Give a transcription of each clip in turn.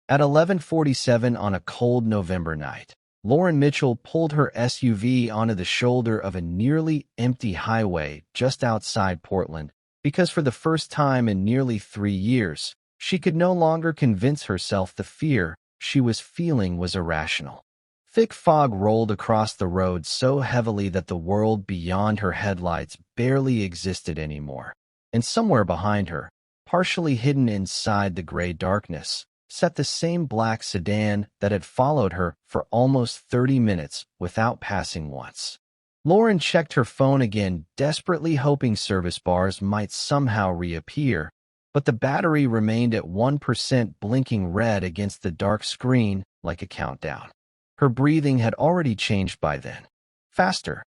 At 11:47 on a cold November night, Lauren Mitchell pulled her SUV onto the shoulder of a nearly empty highway just outside Portland because for the first time in nearly 3 years, she could no longer convince herself the fear she was feeling was irrational. Thick fog rolled across the road so heavily that the world beyond her headlights barely existed anymore. And somewhere behind her, partially hidden inside the gray darkness, sat the same black sedan that had followed her for almost 30 minutes without passing once. Lauren checked her phone again, desperately hoping service bars might somehow reappear, but the battery remained at 1%, blinking red against the dark screen like a countdown. Her breathing had already changed by then. Faster,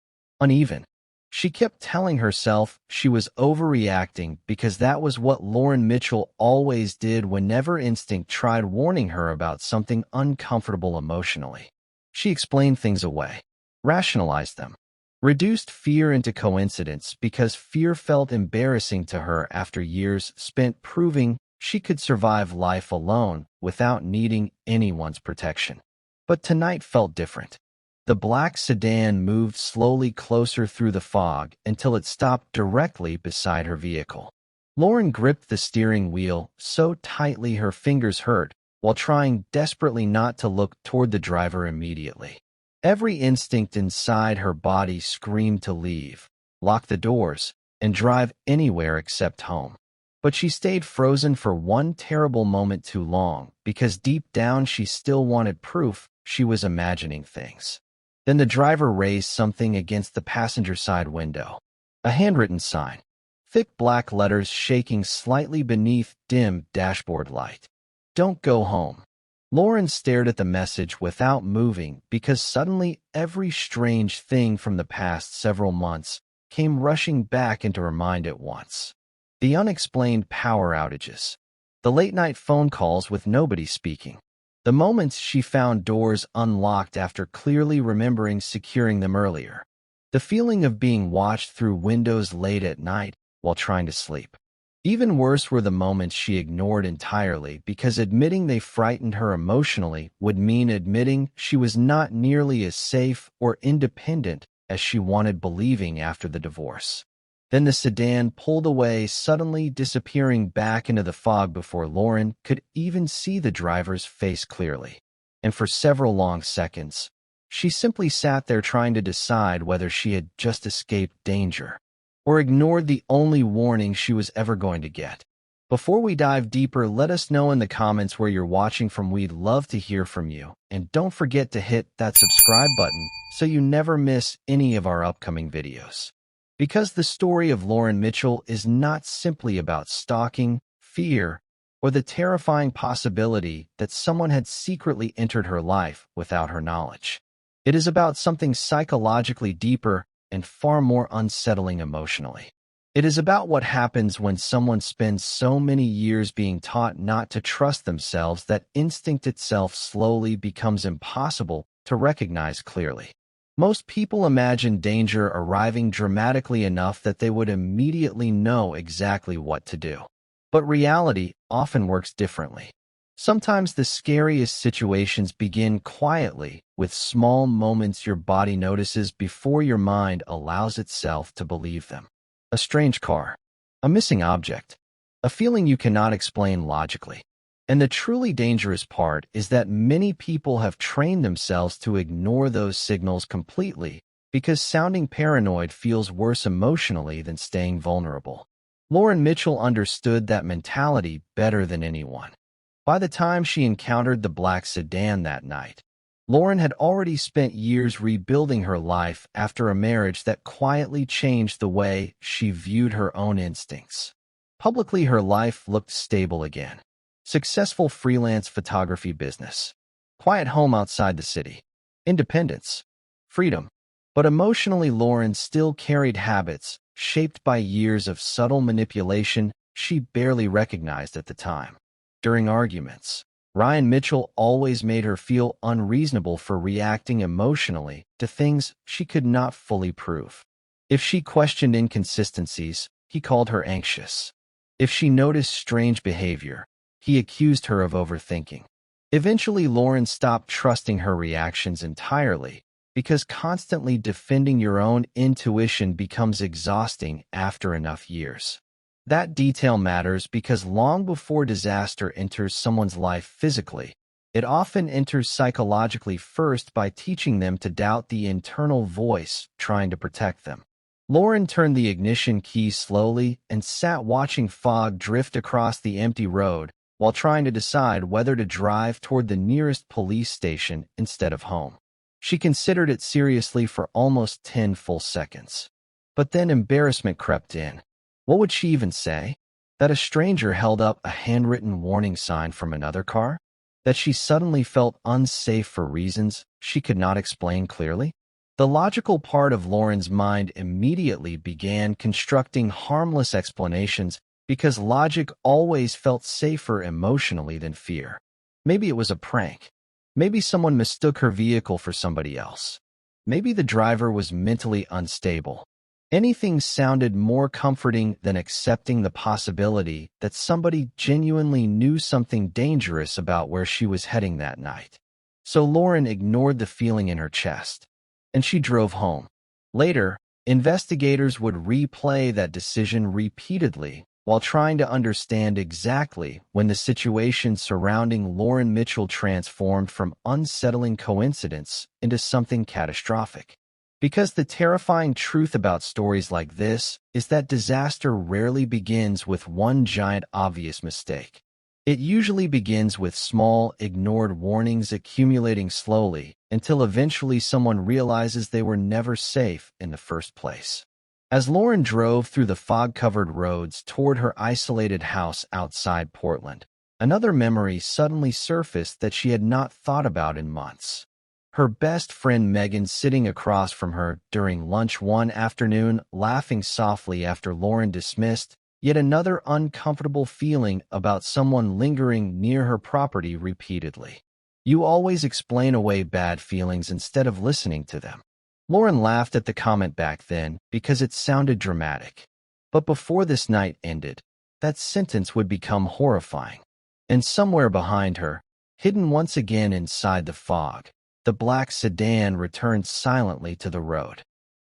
uneven. She kept telling herself she was overreacting because that was what Lauren Mitchell always did whenever instinct tried warning her about something uncomfortable emotionally. She explained things away, rationalized them, reduced fear into coincidence because fear felt embarrassing to her after years spent proving she could survive life alone without needing anyone's protection. But tonight felt different. The black sedan moved slowly closer through the fog until it stopped directly beside her vehicle. Lauren gripped the steering wheel so tightly her fingers hurt, while trying desperately not to look toward the driver immediately. Every instinct inside her body screamed to leave, lock the doors, and drive anywhere except home. But she stayed frozen for one terrible moment too long, because deep down she still wanted proof she was imagining things. Then the driver raised something against the passenger side window. A handwritten sign, thick black letters shaking slightly beneath dim dashboard light. "Don't go home." Lauren stared at the message without moving because suddenly every strange thing from the past several months came rushing back into her mind at once. The unexplained power outages, the late-night phone calls with nobody speaking, the moments she found doors unlocked after clearly remembering securing them earlier. The feeling of being watched through windows late at night while trying to sleep. Even worse were the moments she ignored entirely because admitting they frightened her emotionally would mean admitting she was not nearly as safe or independent as she wanted believing after the divorce. Then the sedan pulled away, suddenly disappearing back into the fog before Lauren could even see the driver's face clearly. And for several long seconds, she simply sat there trying to decide whether she had just escaped danger or ignored the only warning she was ever going to get. Before we dive deeper, let us know in the comments where you're watching from. We'd love to hear from you. And don't forget to hit that subscribe button so you never miss any of our upcoming videos. Because the story of Lauren Mitchell is not simply about stalking, fear, or the terrifying possibility that someone had secretly entered her life without her knowledge. It is about something psychologically deeper and far more unsettling emotionally. It is about what happens when someone spends so many years being taught not to trust themselves that instinct itself slowly becomes impossible to recognize clearly. Most people imagine danger arriving dramatically enough that they would immediately know exactly what to do. But reality often works differently. Sometimes the scariest situations begin quietly, with small moments your body notices before your mind allows itself to believe them. A strange car, a missing object, a feeling you cannot explain logically. And the truly dangerous part is that many people have trained themselves to ignore those signals completely because sounding paranoid feels worse emotionally than staying vulnerable. Lauren Mitchell understood that mentality better than anyone. By the time she encountered the black sedan that night, Lauren had already spent years rebuilding her life after a marriage that quietly changed the way she viewed her own instincts. Publicly, her life looked stable again. Successful freelance photography business, quiet home outside the city, independence, freedom. But emotionally, Lauren still carried habits shaped by years of subtle manipulation she barely recognized at the time. During arguments, Ryan Mitchell always made her feel unreasonable for reacting emotionally to things she could not fully prove. If she questioned inconsistencies, he called her anxious. If she noticed strange behavior, he accused her of overthinking. Eventually, Lauren stopped trusting her reactions entirely, because constantly defending your own intuition becomes exhausting after enough years. That detail matters because long before disaster enters someone's life physically, it often enters psychologically first by teaching them to doubt the internal voice trying to protect them. Lauren turned the ignition key slowly and sat watching fog drift across the empty road while trying to decide whether to drive toward the nearest police station instead of home. She considered it seriously for almost 10 full seconds. But then embarrassment crept in. What would she even say? That a stranger held up a handwritten warning sign from another car? That she suddenly felt unsafe for reasons she could not explain clearly? The logical part of Lauren's mind immediately began constructing harmless explanations because logic always felt safer emotionally than fear. Maybe it was a prank. Maybe someone mistook her vehicle for somebody else. Maybe the driver was mentally unstable. Anything sounded more comforting than accepting the possibility that somebody genuinely knew something dangerous about where she was heading that night. So Lauren ignored the feeling in her chest, and she drove home. Later, investigators would replay that decision repeatedly while trying to understand exactly when the situation surrounding Lauren Mitchell transformed from unsettling coincidence into something catastrophic. Because the terrifying truth about stories like this is that disaster rarely begins with one giant obvious mistake. It usually begins with small, ignored warnings accumulating slowly until eventually someone realizes they were never safe in the first place. As Lauren drove through the fog-covered roads toward her isolated house outside Portland, another memory suddenly surfaced that she had not thought about in months. Her best friend Megan sitting across from her during lunch one afternoon, laughing softly after Lauren dismissed yet another uncomfortable feeling about someone lingering near her property repeatedly. You always explain away bad feelings instead of listening to them. Lauren laughed at the comment back then because it sounded dramatic. But before this night ended, that sentence would become horrifying. And somewhere behind her, hidden once again inside the fog, the black sedan returned silently to the road.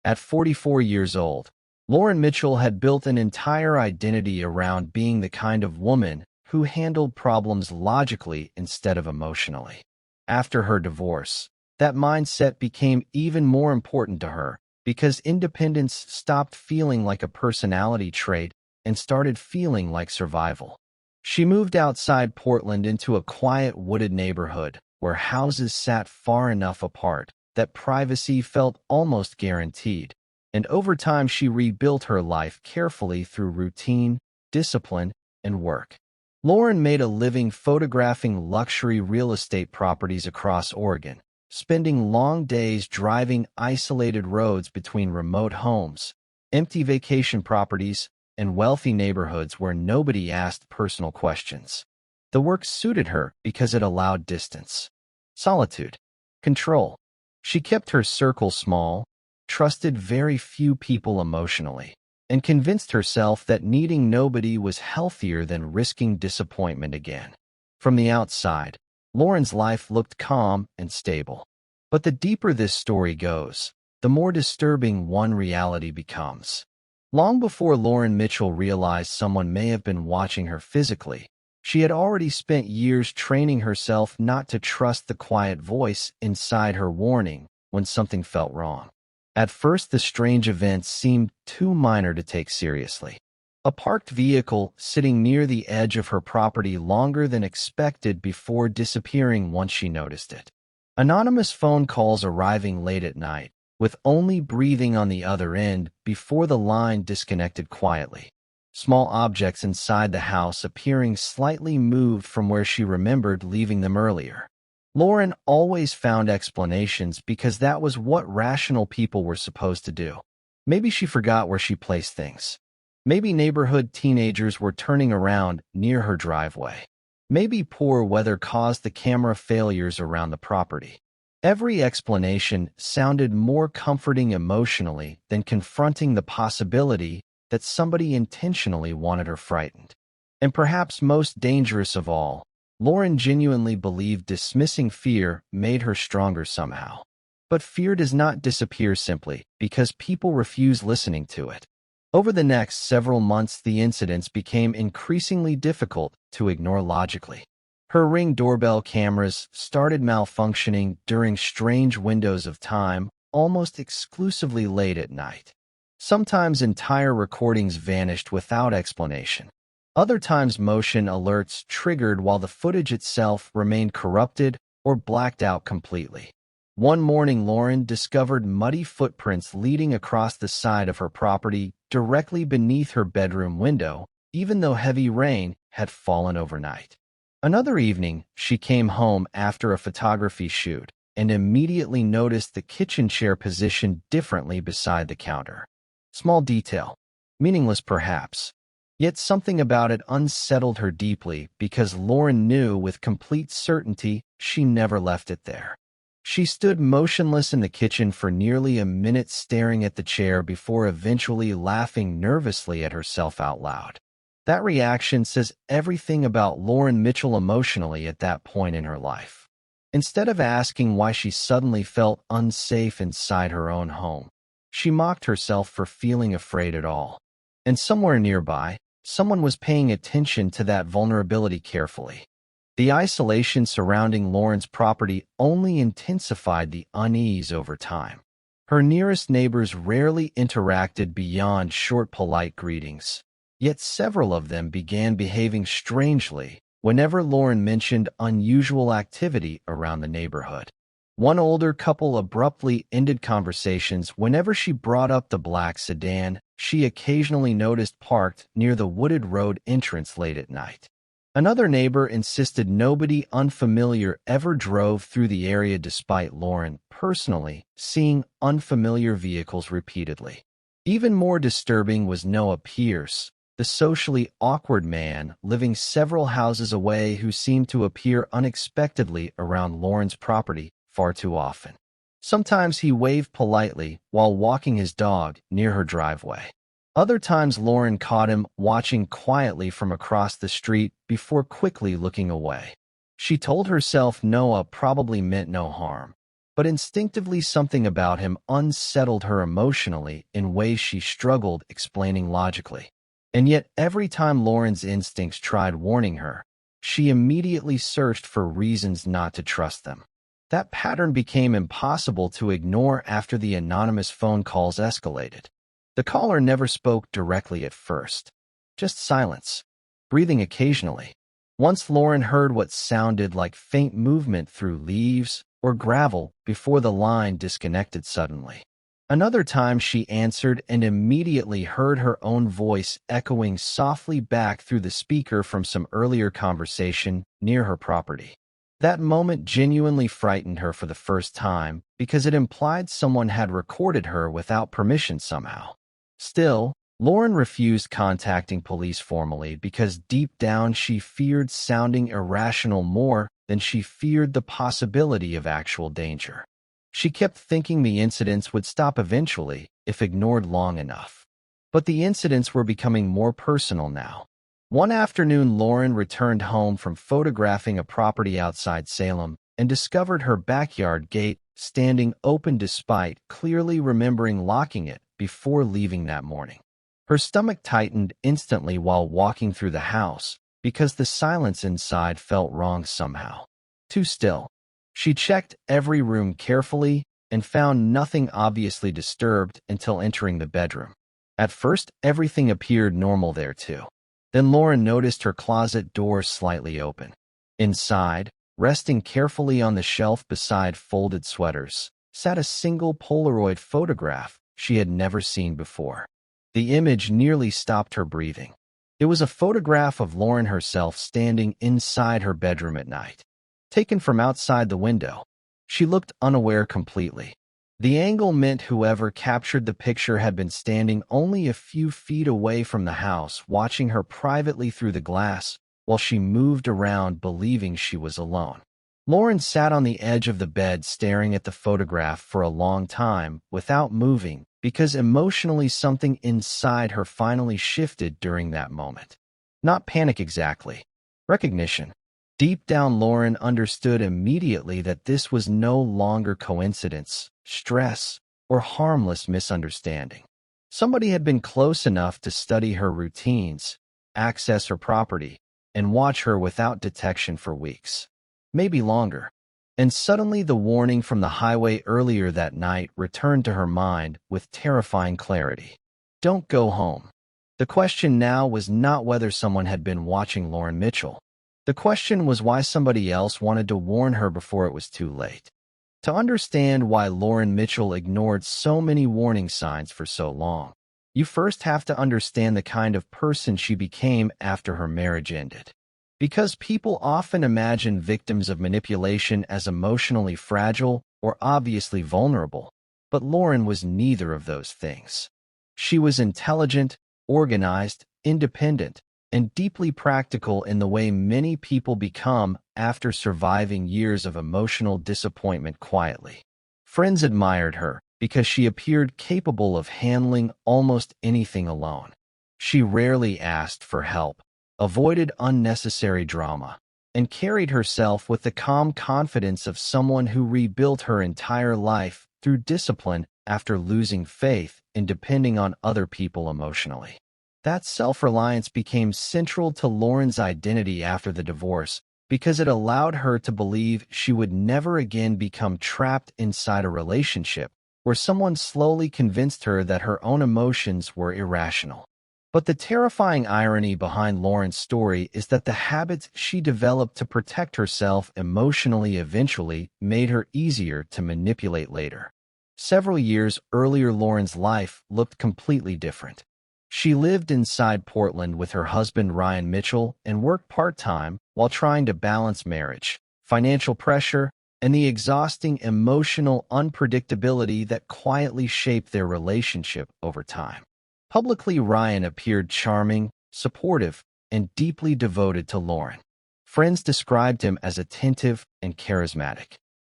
At 44 years old, Lauren Mitchell had built an entire identity around being the kind of woman who handled problems logically instead of emotionally. After her divorce, that mindset became even more important to her because independence stopped feeling like a personality trait and started feeling like survival. She moved outside Portland into a quiet wooded neighborhood where houses sat far enough apart that privacy felt almost guaranteed. And over time she rebuilt her life carefully through routine, discipline, and work. Lauren made a living photographing luxury real estate properties across Oregon, spending long days driving isolated roads between remote homes, empty vacation properties, and wealthy neighborhoods where nobody asked personal questions. The work suited her because it allowed distance, solitude, control. She kept her circle small, trusted very few people emotionally, and convinced herself that needing nobody was healthier than risking disappointment again. From the outside, Lauren's life looked calm and stable. But the deeper this story goes, the more disturbing one reality becomes. Long before Lauren Mitchell realized someone may have been watching her physically, she had already spent years training herself not to trust the quiet voice inside her warning when something felt wrong. At first, the strange events seemed too minor to take seriously. A parked vehicle sitting near the edge of her property longer than expected before disappearing once she noticed it. Anonymous phone calls arriving late at night, with only breathing on the other end before the line disconnected quietly. Small objects inside the house appearing slightly moved from where she remembered leaving them earlier. Lauren always found explanations because that was what rational people were supposed to do. Maybe she forgot where she placed things. Maybe neighborhood teenagers were turning around near her driveway. Maybe poor weather caused the camera failures around the property. Every explanation sounded more comforting emotionally than confronting the possibility that somebody intentionally wanted her frightened. And perhaps most dangerous of all, Lauren genuinely believed dismissing fear made her stronger somehow. But fear does not disappear simply because people refuse listening to it. Over the next several months, the incidents became increasingly difficult to ignore logically. Her Ring doorbell cameras started malfunctioning during strange windows of time, almost exclusively late at night. Sometimes entire recordings vanished without explanation. Other times motion alerts triggered while the footage itself remained corrupted or blacked out completely. One morning, Lauren discovered muddy footprints leading across the side of her property directly beneath her bedroom window, even though heavy rain had fallen overnight. Another evening, she came home after a photography shoot and immediately noticed the kitchen chair positioned differently beside the counter. Small detail, meaningless perhaps, yet something about it unsettled her deeply because Lauren knew with complete certainty she never left it there. She stood motionless in the kitchen for nearly a minute staring at the chair before eventually laughing nervously at herself out loud. That reaction says everything about Lauren Mitchell emotionally at that point in her life. Instead of asking why she suddenly felt unsafe inside her own home, she mocked herself for feeling afraid at all. And somewhere nearby, someone was paying attention to that vulnerability carefully. The isolation surrounding Lauren's property only intensified the unease over time. Her nearest neighbors rarely interacted beyond short polite greetings, yet several of them began behaving strangely whenever Lauren mentioned unusual activity around the neighborhood. One older couple abruptly ended conversations whenever she brought up the black sedan she occasionally noticed parked near the wooded road entrance late at night. Another neighbor insisted nobody unfamiliar ever drove through the area despite Lauren personally seeing unfamiliar vehicles repeatedly. Even more disturbing was Noah Pierce, the socially awkward man living several houses away who seemed to appear unexpectedly around Lauren's property far too often. Sometimes he waved politely while walking his dog near her driveway. Other times Lauren caught him watching quietly from across the street before quickly looking away. She told herself Noah probably meant no harm, but instinctively something about him unsettled her emotionally in ways she struggled explaining logically. And yet every time Lauren's instincts tried warning her, she immediately searched for reasons not to trust them. That pattern became impossible to ignore after the anonymous phone calls escalated. The caller never spoke directly at first, just silence, breathing occasionally. Once Lauren heard what sounded like faint movement through leaves or gravel before the line disconnected suddenly. Another time she answered and immediately heard her own voice echoing softly back through the speaker from some earlier conversation near her property. That moment genuinely frightened her for the first time because it implied someone had recorded her without permission somehow. Still, Lauren refused contacting police formally because deep down she feared sounding irrational more than she feared the possibility of actual danger. She kept thinking the incidents would stop eventually if ignored long enough. But the incidents were becoming more personal now. One afternoon, Lauren returned home from photographing a property outside Salem and discovered her backyard gate standing open despite clearly remembering locking it before leaving that morning. Her stomach tightened instantly while walking through the house because the silence inside felt wrong somehow. Too still. She checked every room carefully and found nothing obviously disturbed until entering the bedroom. At first, everything appeared normal there too. Then Lauren noticed her closet door slightly open. Inside, resting carefully on the shelf beside folded sweaters, sat a single Polaroid photograph she had never seen before. The image nearly stopped her breathing. It was a photograph of Lauren herself standing inside her bedroom at night, taken from outside the window. She looked unaware completely. The angle meant whoever captured the picture had been standing only a few feet away from the house, watching her privately through the glass while she moved around believing she was alone. Lauren sat on the edge of the bed staring at the photograph for a long time without moving because emotionally something inside her finally shifted during that moment. Not panic exactly. Recognition. Deep down, Lauren understood immediately that this was no longer coincidence, stress, or harmless misunderstanding. Somebody had been close enough to study her routines, access her property, and watch her without detection for weeks, maybe longer. And suddenly the warning from the highway earlier that night returned to her mind with terrifying clarity. Don't go home. The question now was not whether someone had been watching Lauren Mitchell. The question was why somebody else wanted to warn her before it was too late. To understand why Lauren Mitchell ignored so many warning signs for so long, you first have to understand the kind of person she became after her marriage ended. Because people often imagine victims of manipulation as emotionally fragile or obviously vulnerable, but Lauren was neither of those things. She was intelligent, organized, independent, and deeply practical in the way many people become after surviving years of emotional disappointment quietly. Friends admired her because she appeared capable of handling almost anything alone. She rarely asked for help, avoided unnecessary drama, and carried herself with the calm confidence of someone who rebuilt her entire life through discipline after losing faith in depending on other people emotionally. That self-reliance became central to Lauren's identity after the divorce because it allowed her to believe she would never again become trapped inside a relationship where someone slowly convinced her that her own emotions were irrational. But the terrifying irony behind Lauren's story is that the habits she developed to protect herself emotionally eventually made her easier to manipulate later. Several years earlier, Lauren's life looked completely different. She lived inside Portland with her husband Ryan Mitchell and worked part-time while trying to balance marriage, financial pressure, and the exhausting emotional unpredictability that quietly shaped their relationship over time. Publicly, Ryan appeared charming, supportive, and deeply devoted to Lauren. Friends described him as attentive and charismatic,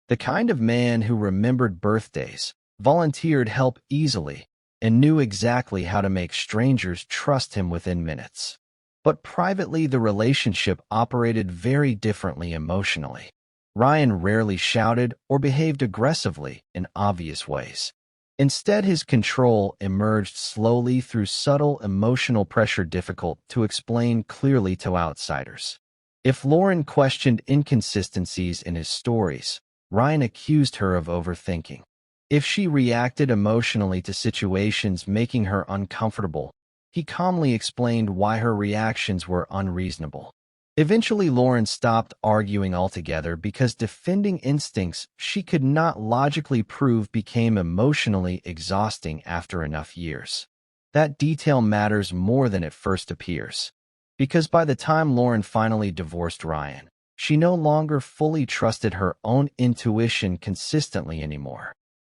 the kind of man who remembered birthdays, volunteered help easily, and knew exactly how to make strangers trust him within minutes. But privately, the relationship operated very differently emotionally. Ryan rarely shouted or behaved aggressively in obvious ways. Instead, his control emerged slowly through subtle emotional pressure difficult to explain clearly to outsiders. If Lauren questioned inconsistencies in his stories, Ryan accused her of overthinking. If she reacted emotionally to situations making her uncomfortable, he calmly explained why her reactions were unreasonable. Eventually, Lauren stopped arguing altogether because defending instincts she could not logically prove became emotionally exhausting after enough years. That detail matters more than it first appears, because by the time Lauren finally divorced Ryan, she no longer fully trusted her own intuition consistently anymore.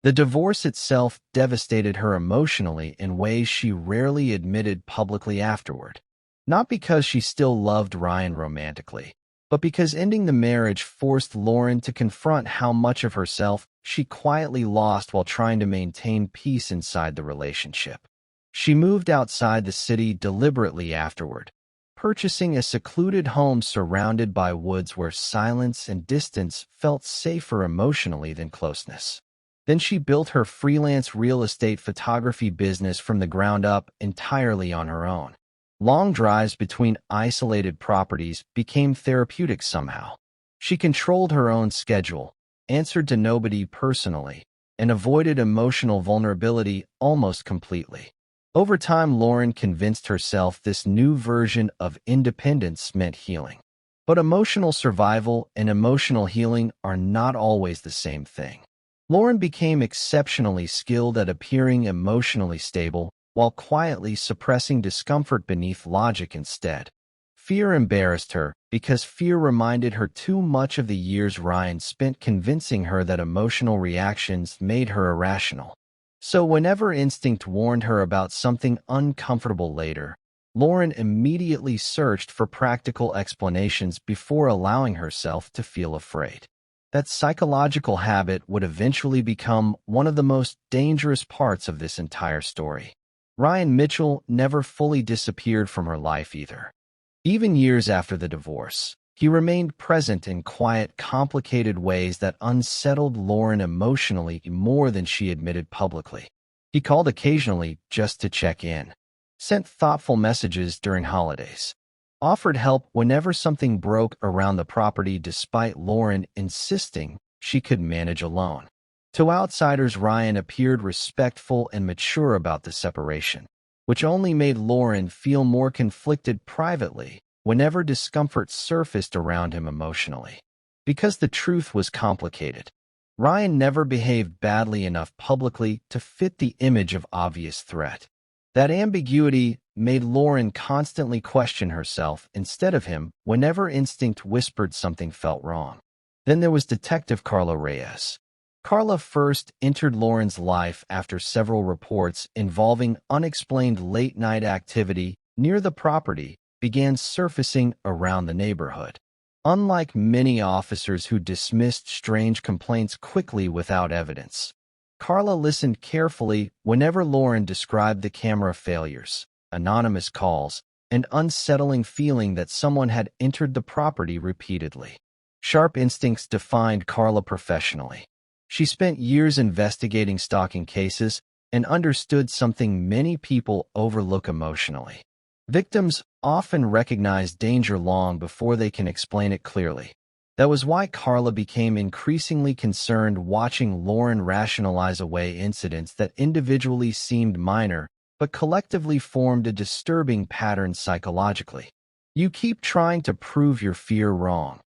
The divorce itself devastated her emotionally in ways she rarely admitted publicly afterward. Not because she still loved Ryan romantically, but because ending the marriage forced Lauren to confront how much of herself she quietly lost while trying to maintain peace inside the relationship. She moved outside the city deliberately afterward, purchasing a secluded home surrounded by woods where silence and distance felt safer emotionally than closeness. Then she built her freelance real estate photography business from the ground up entirely on her own. Long drives between isolated properties became therapeutic somehow. She controlled her own schedule, answered to nobody personally, and avoided emotional vulnerability almost completely. Over time, Lauren convinced herself this new version of independence meant healing. But emotional survival and emotional healing are not always the same thing. Lauren became exceptionally skilled at appearing emotionally stable while quietly suppressing discomfort beneath logic instead. Fear embarrassed her because fear reminded her too much of the years Ryan spent convincing her that emotional reactions made her irrational. So whenever instinct warned her about something uncomfortable later, Lauren immediately searched for practical explanations before allowing herself to feel afraid. That psychological habit would eventually become one of the most dangerous parts of this entire story. Ryan Mitchell never fully disappeared from her life either. Even years after the divorce, He remained present in quiet, complicated ways that unsettled Lauren emotionally more than she admitted publicly. He called occasionally just to check in, sent thoughtful messages during holidays, offered help whenever something broke around the property despite Lauren insisting she could manage alone. To outsiders, Ryan appeared respectful and mature about the separation, which only made Lauren feel more conflicted privately whenever discomfort surfaced around him emotionally. Because the truth was complicated, Ryan never behaved badly enough publicly to fit the image of obvious threat. That ambiguity made Lauren constantly question herself instead of him whenever instinct whispered something felt wrong. Then there was Detective Carla Reyes. Carla first entered Lauren's life after several reports involving unexplained late-night activity near the property began surfacing around the neighborhood. Unlike many officers who dismissed strange complaints quickly without evidence, Carla listened carefully whenever Lauren described the camera failures, anonymous calls, and unsettling feeling that someone had entered the property repeatedly. Sharp instincts defined Carla professionally. She spent years investigating stalking cases and understood something many people overlook emotionally. Victims often recognize danger long before they can explain it clearly. That was why Carla became increasingly concerned watching Lauren rationalize away incidents that individually seemed minor but collectively formed a disturbing pattern psychologically. "You keep trying to prove your fear wrong,"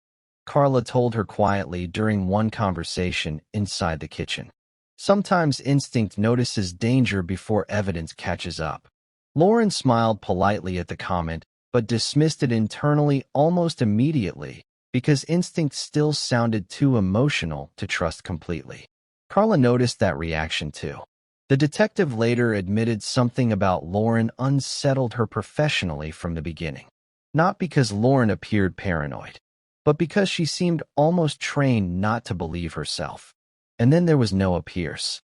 Carla told her quietly during one conversation inside the kitchen. "Sometimes instinct notices danger before evidence catches up." Lauren smiled politely at the comment, but dismissed it internally almost immediately because instinct still sounded too emotional to trust completely. Carla noticed that reaction too. The detective later admitted something about Lauren unsettled her professionally from the beginning. Not because Lauren appeared paranoid, but because she seemed almost trained not to believe herself. And then there was Noah Pierce.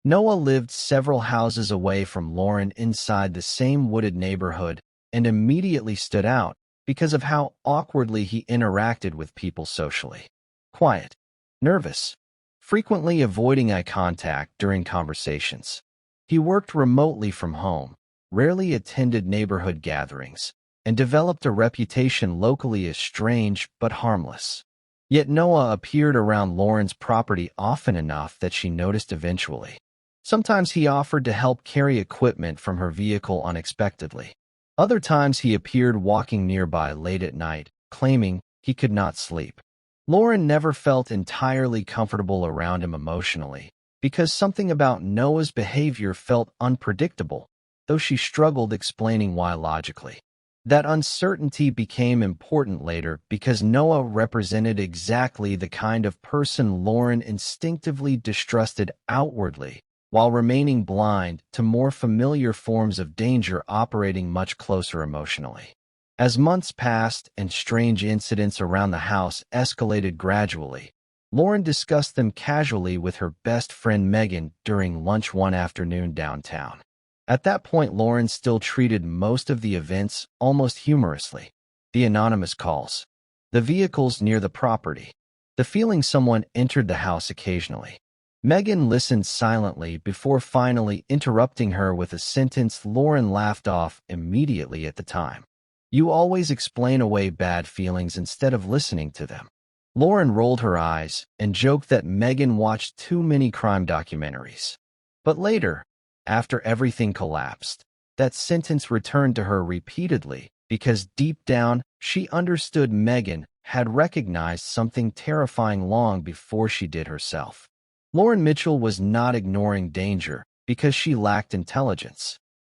Noah lived several houses away from Lauren inside the same wooded neighborhood and immediately stood out because of how awkwardly he interacted with people socially. Quiet, nervous, frequently avoiding eye contact during conversations. He worked remotely from home, rarely attended neighborhood gatherings, and developed a reputation locally as strange but harmless. Yet Noah appeared around Lauren's property often enough that she noticed eventually. Sometimes he offered to help carry equipment from her vehicle unexpectedly. Other times he appeared walking nearby late at night, claiming he could not sleep. Lauren never felt entirely comfortable around him emotionally, because something about Noah's behavior felt unpredictable, though she struggled explaining why logically. That uncertainty became important later because Noah represented exactly the kind of person Lauren instinctively distrusted outwardly, while remaining blind to more familiar forms of danger operating much closer emotionally. As months passed and strange incidents around the house escalated gradually, Lauren discussed them casually with her best friend Megan during lunch one afternoon downtown. At that point, Lauren still treated most of the events almost humorously. The anonymous calls, the vehicles near the property, the feeling someone entered the house occasionally. Megan listened silently before finally interrupting her with a sentence Lauren laughed off immediately at the time. "You always explain away bad feelings instead of listening to them." Lauren rolled her eyes and joked that Megan watched too many crime documentaries. But later, after everything collapsed, that sentence returned to her repeatedly because deep down she understood Megan had recognized something terrifying long before she did herself. Lauren Mitchell was not ignoring danger because she lacked intelligence.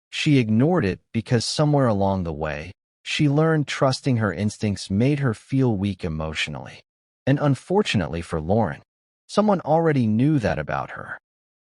She ignored it because somewhere along the way, she learned trusting her instincts made her feel weak emotionally. And unfortunately for Lauren, someone already knew that about her.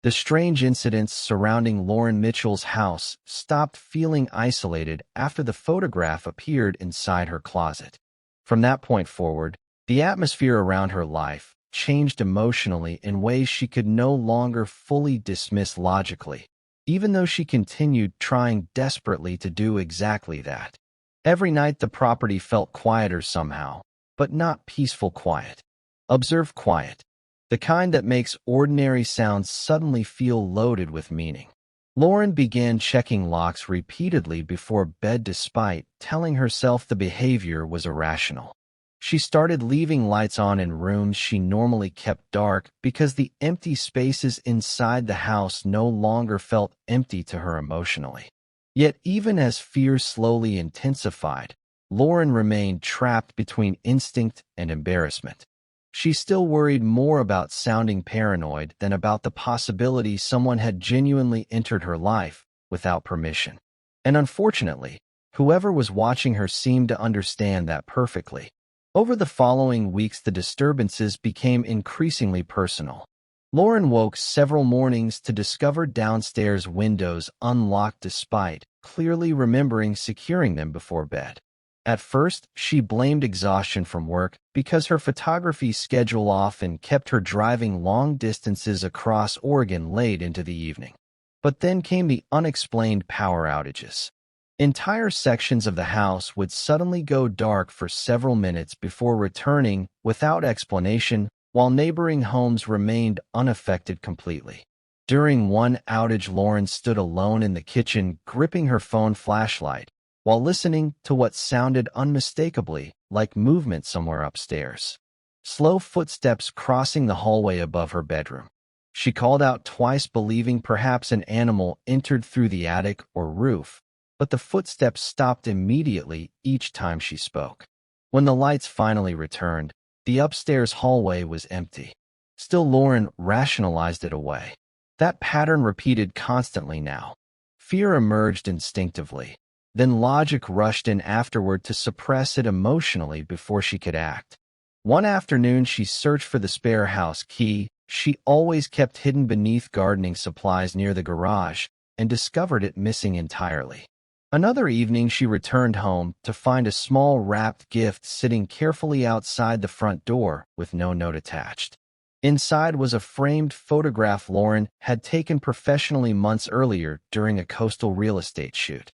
The strange incidents surrounding Lauren Mitchell's house stopped feeling isolated after the photograph appeared inside her closet. From that point forward, the atmosphere around her life changed emotionally in ways she could no longer fully dismiss logically, even though she continued trying desperately to do exactly that. Every night the property felt quieter somehow, but not peaceful quiet. Observe quiet, the kind that makes ordinary sounds suddenly feel loaded with meaning. Lauren began checking locks repeatedly before bed despite telling herself the behavior was irrational. She started leaving lights on in rooms she normally kept dark because the empty spaces inside the house no longer felt empty to her emotionally. Yet even as fear slowly intensified, Lauren remained trapped between instinct and embarrassment. She still worried more about sounding paranoid than about the possibility someone had genuinely entered her life without permission. And unfortunately, whoever was watching her seemed to understand that perfectly. Over the following weeks, the disturbances became increasingly personal. Lauren woke several mornings to discover downstairs windows unlocked despite clearly remembering securing them before bed. At first, she blamed exhaustion from work because her photography schedule often kept her driving long distances across Oregon late into the evening. But then came the unexplained power outages. Entire sections of the house would suddenly go dark for several minutes before returning without explanation, while neighboring homes remained unaffected completely. During one outage, Lauren stood alone in the kitchen, gripping her phone flashlight, while listening to what sounded unmistakably like movement somewhere upstairs. Slow footsteps crossing the hallway above her bedroom. She called out twice, believing perhaps an animal entered through the attic or roof, but the footsteps stopped immediately each time she spoke. When the lights finally returned, the upstairs hallway was empty. Still, Lauren rationalized it away. That pattern repeated constantly now. Fear emerged instinctively. Then logic rushed in afterward to suppress it emotionally before she could act. One afternoon, she searched for the spare house key she always kept hidden beneath gardening supplies near the garage and discovered it missing entirely. Another evening, she returned home to find a small wrapped gift sitting carefully outside the front door with no note attached. Inside was a framed photograph Lauren had taken professionally months earlier during a coastal real estate shoot.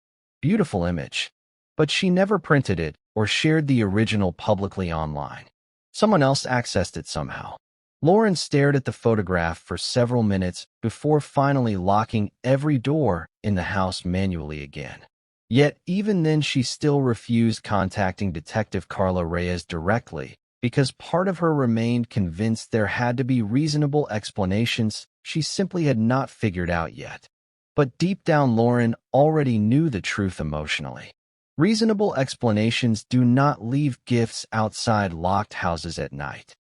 Beautiful image. But she never printed it or shared the original publicly online. Someone else accessed it somehow. Lauren stared at the photograph for several minutes before finally locking every door in the house manually again. Yet even then, she still refused contacting Detective Carla Reyes directly because part of her remained convinced there had to be reasonable explanations she simply had not figured out yet. But deep down, Lauren already knew the truth emotionally. Reasonable explanations do not leave gifts outside locked houses at night.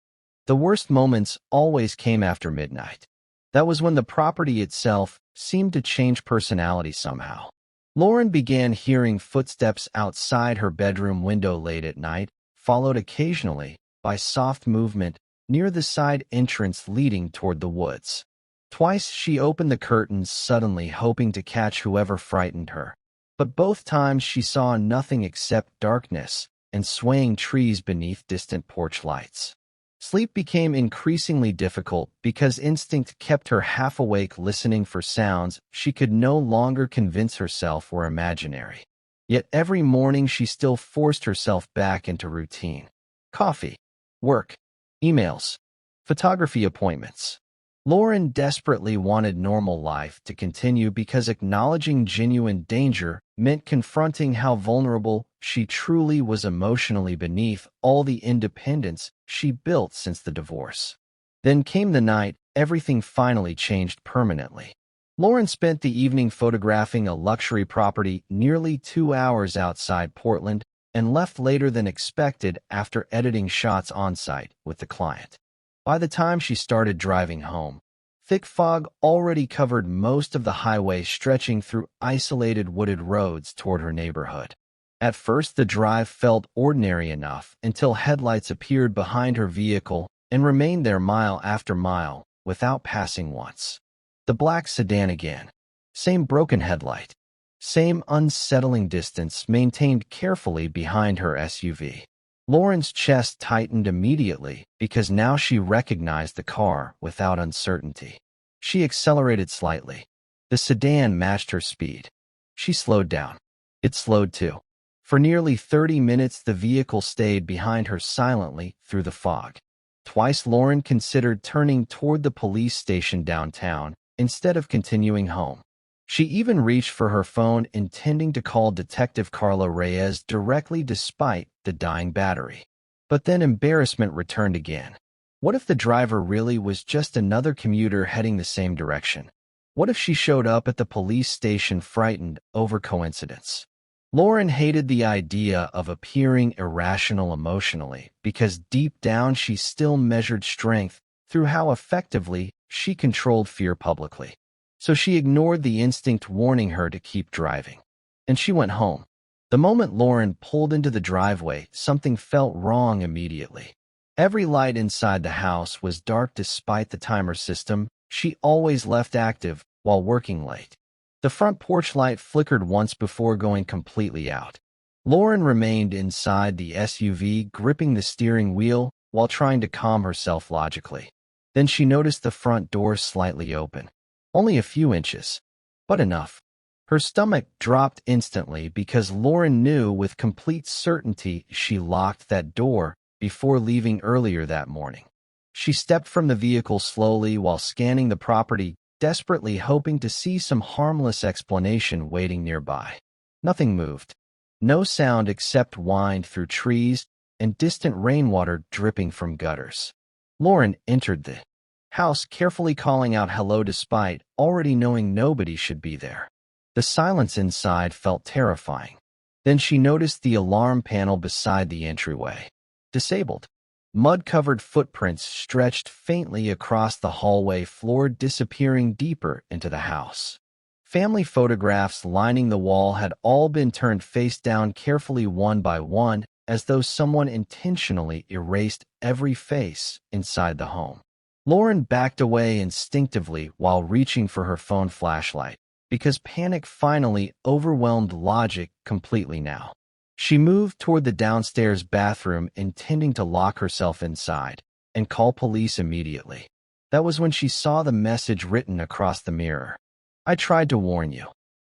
The worst moments always came after midnight. That was when the property itself seemed to change personality somehow. Lauren began hearing footsteps outside her bedroom window late at night, followed occasionally by soft movement near the side entrance leading toward the woods. Twice she opened the curtains suddenly, hoping to catch whoever frightened her. But both times she saw nothing except darkness and swaying trees beneath distant porch lights. Sleep became increasingly difficult because instinct kept her half awake, listening for sounds she could no longer convince herself were imaginary. Yet every morning she still forced herself back into routine. Coffee, work, emails, photography appointments. Lauren desperately wanted normal life to continue because acknowledging genuine danger meant confronting how vulnerable she truly was emotionally beneath all the independence she built since the divorce. Then came the night everything finally changed permanently. Lauren spent the evening photographing a luxury property nearly 2 hours outside Portland and left later than expected after editing shots on-site with the client. By the time she started driving home, thick fog already covered most of the highway stretching through isolated wooded roads toward her neighborhood. At first, the drive felt ordinary enough until headlights appeared behind her vehicle and remained there mile after mile without passing once. The black sedan again. Same broken headlight. Same unsettling distance maintained carefully behind her SUV. Lauren's chest tightened immediately because now she recognized the car without uncertainty. She accelerated slightly. The sedan matched her speed. She slowed down. It slowed too. For nearly 30 minutes, the vehicle stayed behind her silently through the fog. Twice Lauren considered turning toward the police station downtown instead of continuing home. She even reached for her phone, intending to call Detective Carla Reyes directly despite the dying battery. But then embarrassment returned again. What if the driver really was just another commuter heading the same direction? What if she showed up at the police station frightened over coincidence? Lauren hated the idea of appearing irrational emotionally because deep down she still measured strength through how effectively she controlled fear publicly. So she ignored the instinct warning her to keep driving. And she went home. The moment Lauren pulled into the driveway, something felt wrong immediately. Every light inside the house was dark despite the timer system she always left active while working late. The front porch light flickered once before going completely out. Lauren remained inside the SUV, gripping the steering wheel while trying to calm herself logically. Then she noticed the front door slightly open. Only a few inches, but enough. Her stomach dropped instantly because Lauren knew with complete certainty she locked that door before leaving earlier that morning. She stepped from the vehicle slowly while scanning the property, desperately hoping to see some harmless explanation waiting nearby. Nothing moved. No sound except wind through trees and distant rainwater dripping from gutters. Lauren entered the house, carefully calling out hello despite already knowing nobody should be there. The silence inside felt terrifying. Then she noticed the alarm panel beside the entryway. Disabled. Mud-covered footprints stretched faintly across the hallway floor, disappearing deeper into the house. Family photographs lining the wall had all been turned face down carefully one by one, as though someone intentionally erased every face inside the home. Lauren backed away instinctively while reaching for her phone flashlight, because panic finally overwhelmed logic completely now. She moved toward the downstairs bathroom, intending to lock herself inside and call police immediately. That was when she saw the message written across the mirror. "I tried to warn you."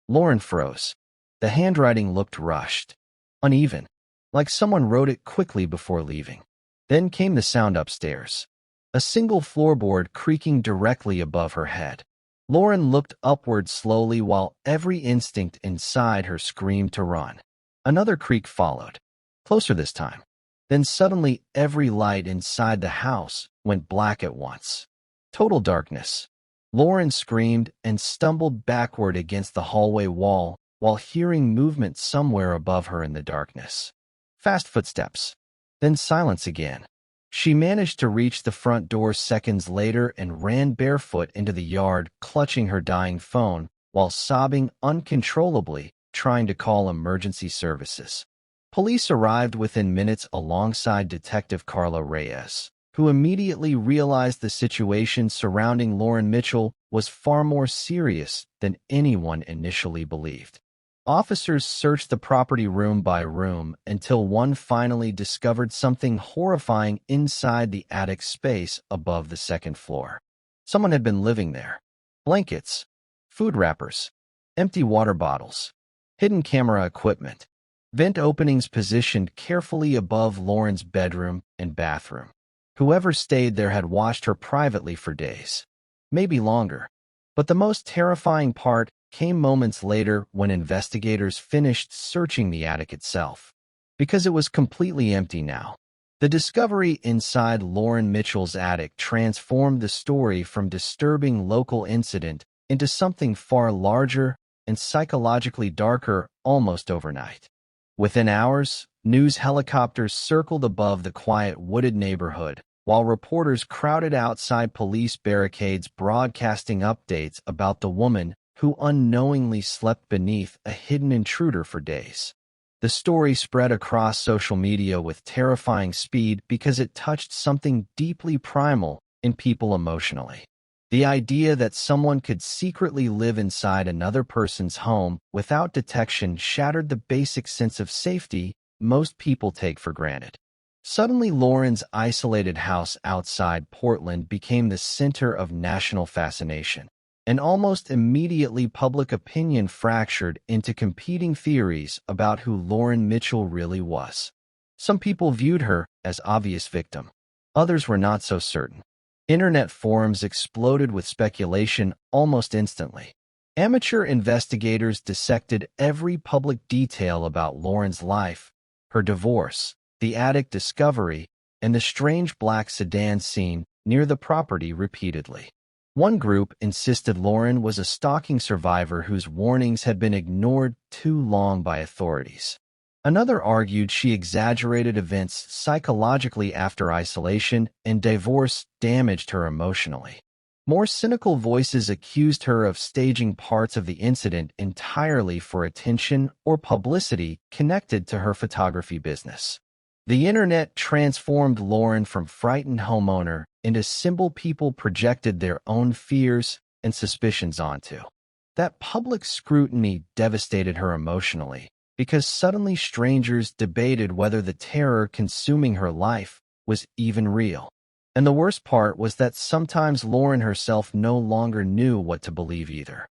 Lauren froze. The handwriting looked rushed, uneven, like someone wrote it quickly before leaving. Then came the sound upstairs. A single floorboard creaking directly above her head. Lauren looked upward slowly while every instinct inside her screamed to run. Another creak followed, closer this time. Then suddenly every light inside the house went black at once. Total darkness. Lauren screamed and stumbled backward against the hallway wall while hearing movement somewhere above her in the darkness. Fast footsteps. Then silence again. She managed to reach the front door seconds later and ran barefoot into the yard, clutching her dying phone while sobbing uncontrollably, trying to call emergency services. Police arrived within minutes alongside Detective Carla Reyes, who immediately realized the situation surrounding Lauren Mitchell was far more serious than anyone initially believed. Officers searched the property room by room until one finally discovered something horrifying inside the attic space above the second floor. Someone had been living there. Blankets, food wrappers, empty water bottles, hidden camera equipment, vent openings positioned carefully above Lauren's bedroom and bathroom. Whoever stayed there had watched her privately for days, maybe longer. But the most terrifying part came moments later when investigators finished searching the attic itself, because it was completely empty now. The discovery inside Lauren Mitchell's attic transformed the story from disturbing local incident into something far larger and psychologically darker almost overnight. Within hours, news helicopters circled above the quiet wooded neighborhood, while reporters crowded outside police barricades broadcasting updates about the woman who unknowingly slept beneath a hidden intruder for days. The story spread across social media with terrifying speed because it touched something deeply primal in people emotionally. The idea that someone could secretly live inside another person's home without detection shattered the basic sense of safety most people take for granted. Suddenly, Lauren's isolated house outside Portland became the center of national fascination. and almost immediately public opinion fractured into competing theories about who Lauren Mitchell really was. Some people viewed her as obvious victim. Others were not so certain. Internet forums exploded with speculation almost instantly. Amateur investigators dissected every public detail about Lauren's life, her divorce, the attic discovery, and the strange black sedan seen near the property repeatedly. One group insisted Lauren was a stalking survivor whose warnings had been ignored too long by authorities. Another argued she exaggerated events psychologically after isolation and divorce damaged her emotionally. More cynical voices accused her of staging parts of the incident entirely for attention or publicity connected to her photography business. The internet transformed Lauren from frightened homeowner into symbol people projected their own fears and suspicions onto. That public scrutiny devastated her emotionally, because suddenly strangers debated whether the terror consuming her life was even real. And the worst part was that sometimes Lauren herself no longer knew what to believe either.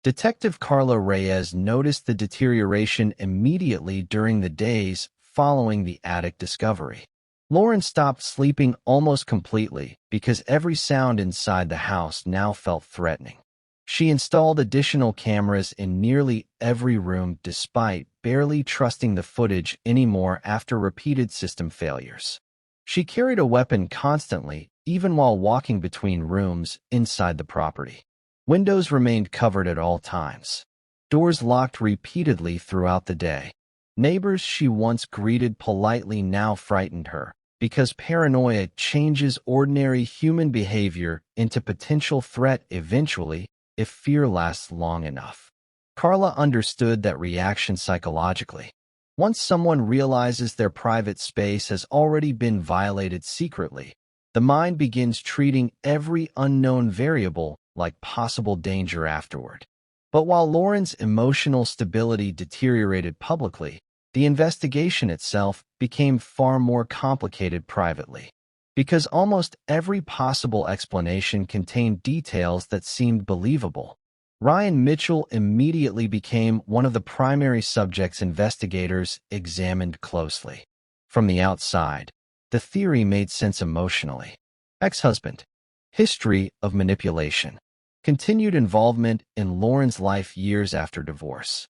Detective Carla Reyes noticed the deterioration immediately during the days following the attic discovery. Lauren stopped sleeping almost completely because every sound inside the house now felt threatening. She installed additional cameras in nearly every room despite barely trusting the footage anymore after repeated system failures. She carried a weapon constantly, even while walking between rooms inside the property. Windows remained covered at all times. Doors locked repeatedly throughout the day. Neighbors she once greeted politely now frightened her, because paranoia changes ordinary human behavior into potential threat eventually, if fear lasts long enough. Carla understood that reaction psychologically. Once someone realizes their private space has already been violated secretly, the mind begins treating every unknown variable like possible danger afterward. But while Lauren's emotional stability deteriorated publicly, the investigation itself became far more complicated privately, because almost every possible explanation contained details that seemed believable. Ryan Mitchell immediately became one of the primary subjects investigators examined closely. From the outside, the theory made sense emotionally. Ex-husband. History of manipulation. Continued involvement in Lauren's life years after divorce.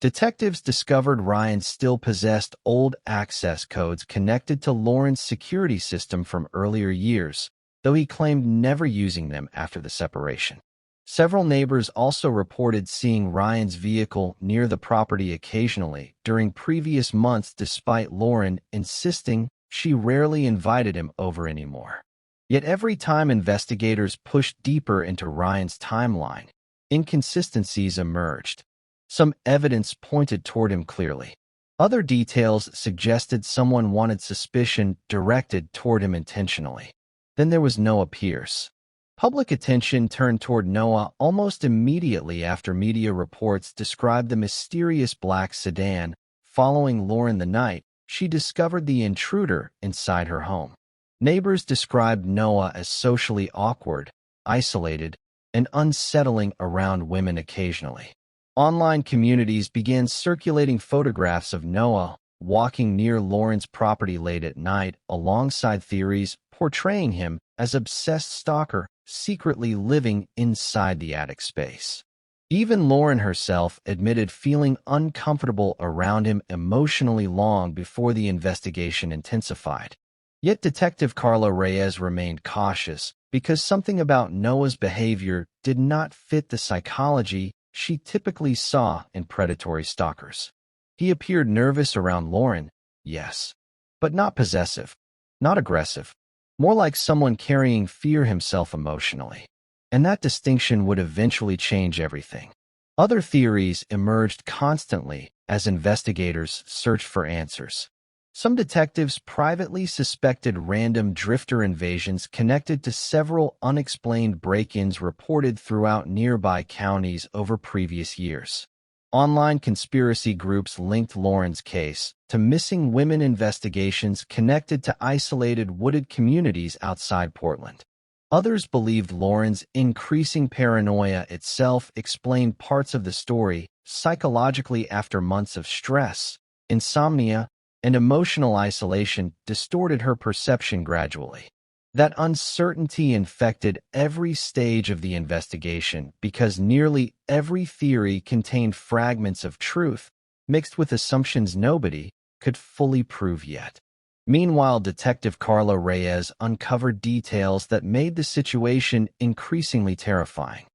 Detectives discovered Ryan still possessed old access codes connected to Lauren's security system from earlier years, though he claimed never using them after the separation. Several neighbors also reported seeing Ryan's vehicle near the property occasionally during previous months despite Lauren insisting she rarely invited him over anymore. Yet every time investigators pushed deeper into Ryan's timeline, inconsistencies emerged. Some evidence pointed toward him clearly. Other details suggested someone wanted suspicion directed toward him intentionally. Then there was Noah Pierce. Public attention turned toward Noah almost immediately after media reports described the mysterious black sedan. Following Lauren the night she discovered the intruder inside her home. Neighbors described Noah as socially awkward, isolated, and unsettling around women occasionally. Online communities began circulating photographs of Noah walking near Lauren's property late at night alongside theories portraying him as obsessed stalker secretly living inside the attic space. Even Lauren herself admitted feeling uncomfortable around him emotionally long before the investigation intensified. Yet Detective Carla Reyes remained cautious because something about Noah's behavior did not fit the psychology she typically saw in predatory stalkers. He appeared nervous around Lauren, yes, but not possessive, not aggressive, more like someone carrying fear himself emotionally. And that distinction would eventually change everything. Other theories emerged constantly as investigators searched for answers. Some detectives privately suspected random drifter invasions connected to several unexplained break-ins reported throughout nearby counties over previous years. Online conspiracy groups linked Lauren's case to missing women investigations connected to isolated wooded communities outside Portland. Others believed Lauren's increasing paranoia itself explained parts of the story psychologically after months of stress, insomnia, and emotional isolation distorted her perception gradually. That uncertainty infected every stage of the investigation because nearly every theory contained fragments of truth mixed with assumptions nobody could fully prove yet. Meanwhile, Detective Carla Reyes uncovered details that made the situation increasingly terrifying.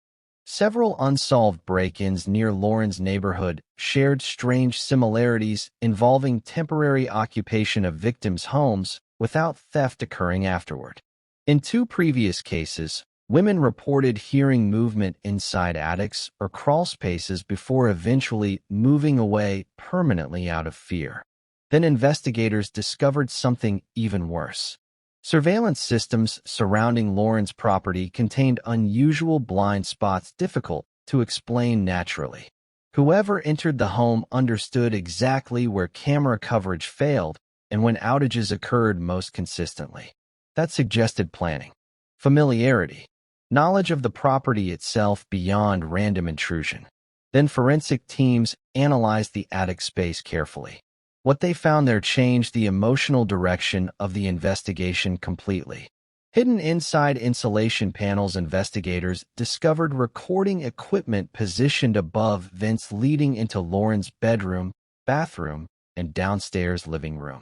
Several unsolved break-ins near Lauren's neighborhood shared strange similarities involving temporary occupation of victims' homes without theft occurring afterward. In two previous cases, women reported hearing movement inside attics or crawl spaces before eventually moving away permanently out of fear. Then investigators discovered something even worse. Surveillance systems surrounding Lauren's property contained unusual blind spots difficult to explain naturally. Whoever entered the home understood exactly where camera coverage failed and when outages occurred most consistently. That suggested planning, familiarity, knowledge of the property itself beyond random intrusion. Then forensic teams analyzed the attic space carefully. What they found there changed the emotional direction of the investigation completely. Hidden inside insulation panels, investigators discovered recording equipment positioned above vents leading into Lauren's bedroom, bathroom, and downstairs living room.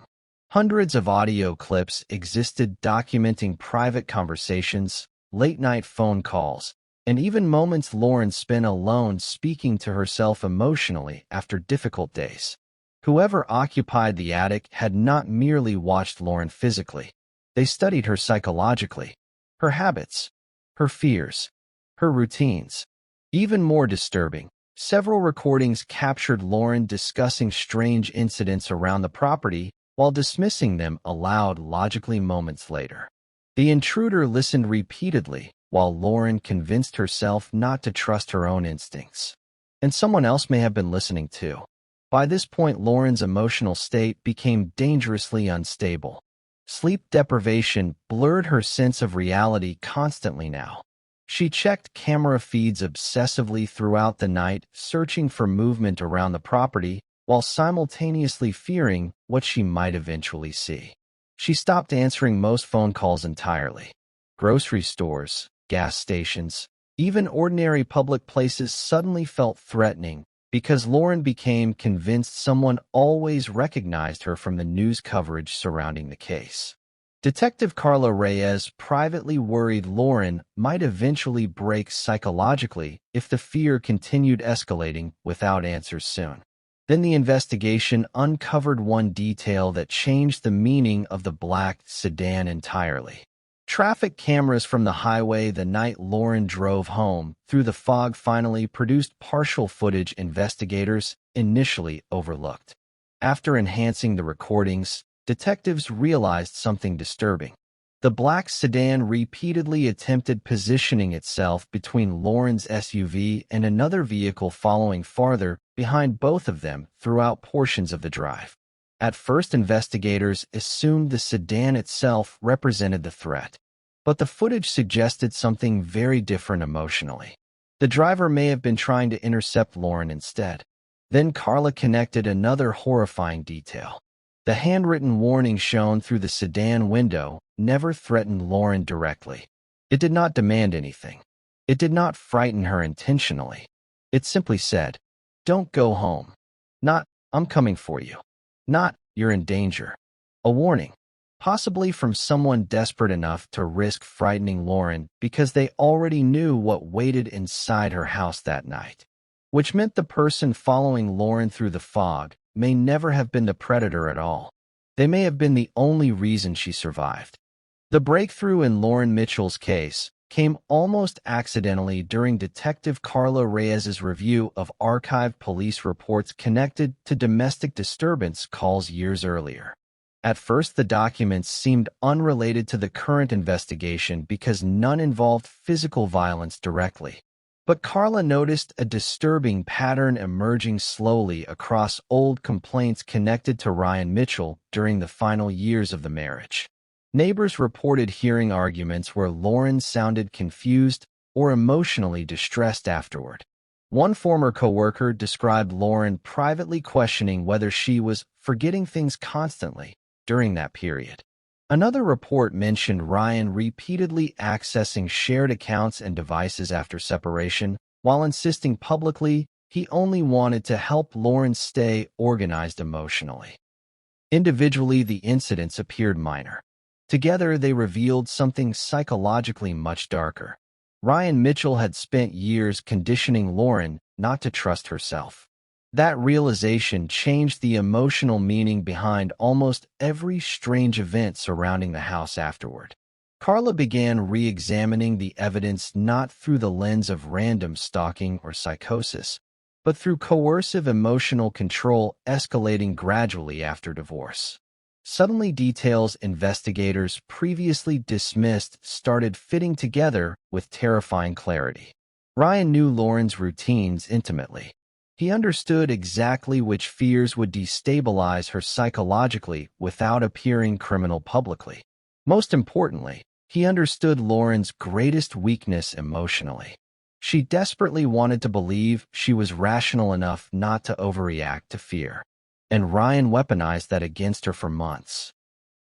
Hundreds of audio clips existed documenting private conversations, late-night phone calls, and even moments Lauren spent alone speaking to herself emotionally after difficult days. Whoever occupied the attic had not merely watched Lauren physically. They studied her psychologically, her habits, her fears, her routines. Even more disturbing, several recordings captured Lauren discussing strange incidents around the property while dismissing them aloud logically moments later. The intruder listened repeatedly while Lauren convinced herself not to trust her own instincts. And someone else may have been listening too. By this point, Lauren's emotional state became dangerously unstable. Sleep deprivation blurred her sense of reality constantly now. She checked camera feeds obsessively throughout the night, searching for movement around the property, while simultaneously fearing what she might eventually see. She stopped answering most phone calls entirely. Grocery stores, gas stations, even ordinary public places suddenly felt threatening, because Lauren became convinced someone always recognized her from the news coverage surrounding the case. Detective Carla Reyes privately worried Lauren might eventually break psychologically if the fear continued escalating without answers soon. Then the investigation uncovered one detail that changed the meaning of the black sedan entirely. Traffic cameras from the highway the night Lauren drove home through the fog finally produced partial footage investigators initially overlooked. After enhancing the recordings, detectives realized something disturbing. The black sedan repeatedly attempted positioning itself between Lauren's SUV and another vehicle following farther behind both of them throughout portions of the drive. At first, investigators assumed the sedan itself represented the threat, but the footage suggested something very different emotionally. The driver may have been trying to intercept Lauren instead. Then Carla connected another horrifying detail. The handwritten warning shown through the sedan window never threatened Lauren directly. It did not demand anything. It did not frighten her intentionally. It simply said, "Don't go home." Not, "I'm coming for you." Not, "You're in danger." A warning, possibly from someone desperate enough to risk frightening Lauren because they already knew what waited inside her house that night. Which meant the person following Lauren through the fog may never have been the predator at all. They may have been the only reason she survived. The breakthrough in Lauren Mitchell's case came almost accidentally during Detective Carla Reyes's review of archived police reports connected to domestic disturbance calls years earlier. At first, the documents seemed unrelated to the current investigation because none involved physical violence directly. But Carla noticed a disturbing pattern emerging slowly across old complaints connected to Ryan Mitchell during the final years of the marriage. Neighbors reported hearing arguments where Lauren sounded confused or emotionally distressed afterward. One former coworker described Lauren privately questioning whether she was forgetting things constantly during that period. Another report mentioned Ryan repeatedly accessing shared accounts and devices after separation, while insisting publicly he only wanted to help Lauren stay organized emotionally. Individually, the incidents appeared minor. Together, they revealed something psychologically much darker. Ryan Mitchell had spent years conditioning Lauren not to trust herself. That realization changed the emotional meaning behind almost every strange event surrounding the house afterward. Carla began re-examining the evidence not through the lens of random stalking or psychosis, but through coercive emotional control escalating gradually after divorce. Suddenly, details investigators previously dismissed started fitting together with terrifying clarity. Ryan knew Lauren's routines intimately. He understood exactly which fears would destabilize her psychologically without appearing criminal publicly. Most importantly, he understood Lauren's greatest weakness emotionally. She desperately wanted to believe she was rational enough not to overreact to fear, and Ryan weaponized that against her for months.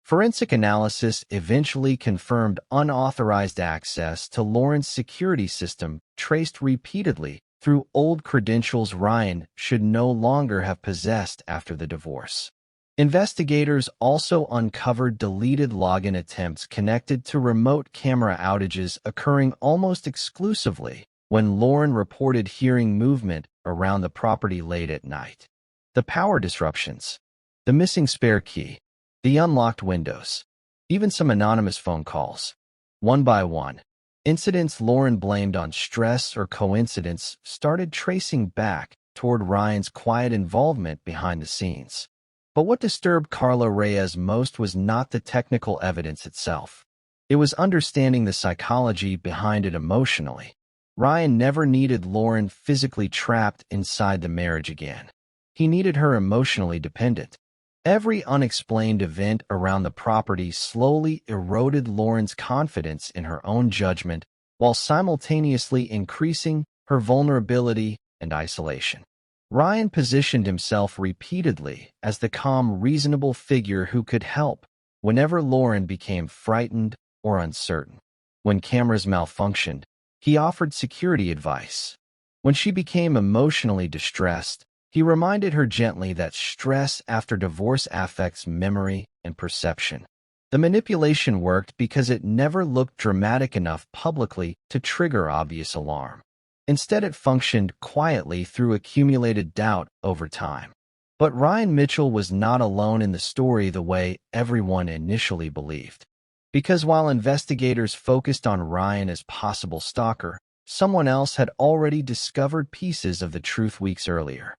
Forensic analysis eventually confirmed unauthorized access to Lauren's security system traced repeatedly through old credentials Ryan should no longer have possessed after the divorce. Investigators also uncovered deleted login attempts connected to remote camera outages occurring almost exclusively when Lauren reported hearing movement around the property late at night. The power disruptions, the missing spare key, the unlocked windows, even some anonymous phone calls. One by one, incidents Lauren blamed on stress or coincidence started tracing back toward Ryan's quiet involvement behind the scenes. But what disturbed Carla Reyes most was not the technical evidence itself. It was understanding the psychology behind it emotionally. Ryan never needed Lauren physically trapped inside the marriage again. He needed her emotionally dependent. Every unexplained event around the property slowly eroded Lauren's confidence in her own judgment while simultaneously increasing her vulnerability and isolation. Ryan positioned himself repeatedly as the calm, reasonable figure who could help whenever Lauren became frightened or uncertain. When cameras malfunctioned, he offered security advice. When she became emotionally distressed, he reminded her gently that stress after divorce affects memory and perception. The manipulation worked because it never looked dramatic enough publicly to trigger obvious alarm. Instead, it functioned quietly through accumulated doubt over time. But Ryan Mitchell was not alone in the story the way everyone initially believed. Because while investigators focused on Ryan as possible stalker, someone else had already discovered pieces of the truth weeks earlier.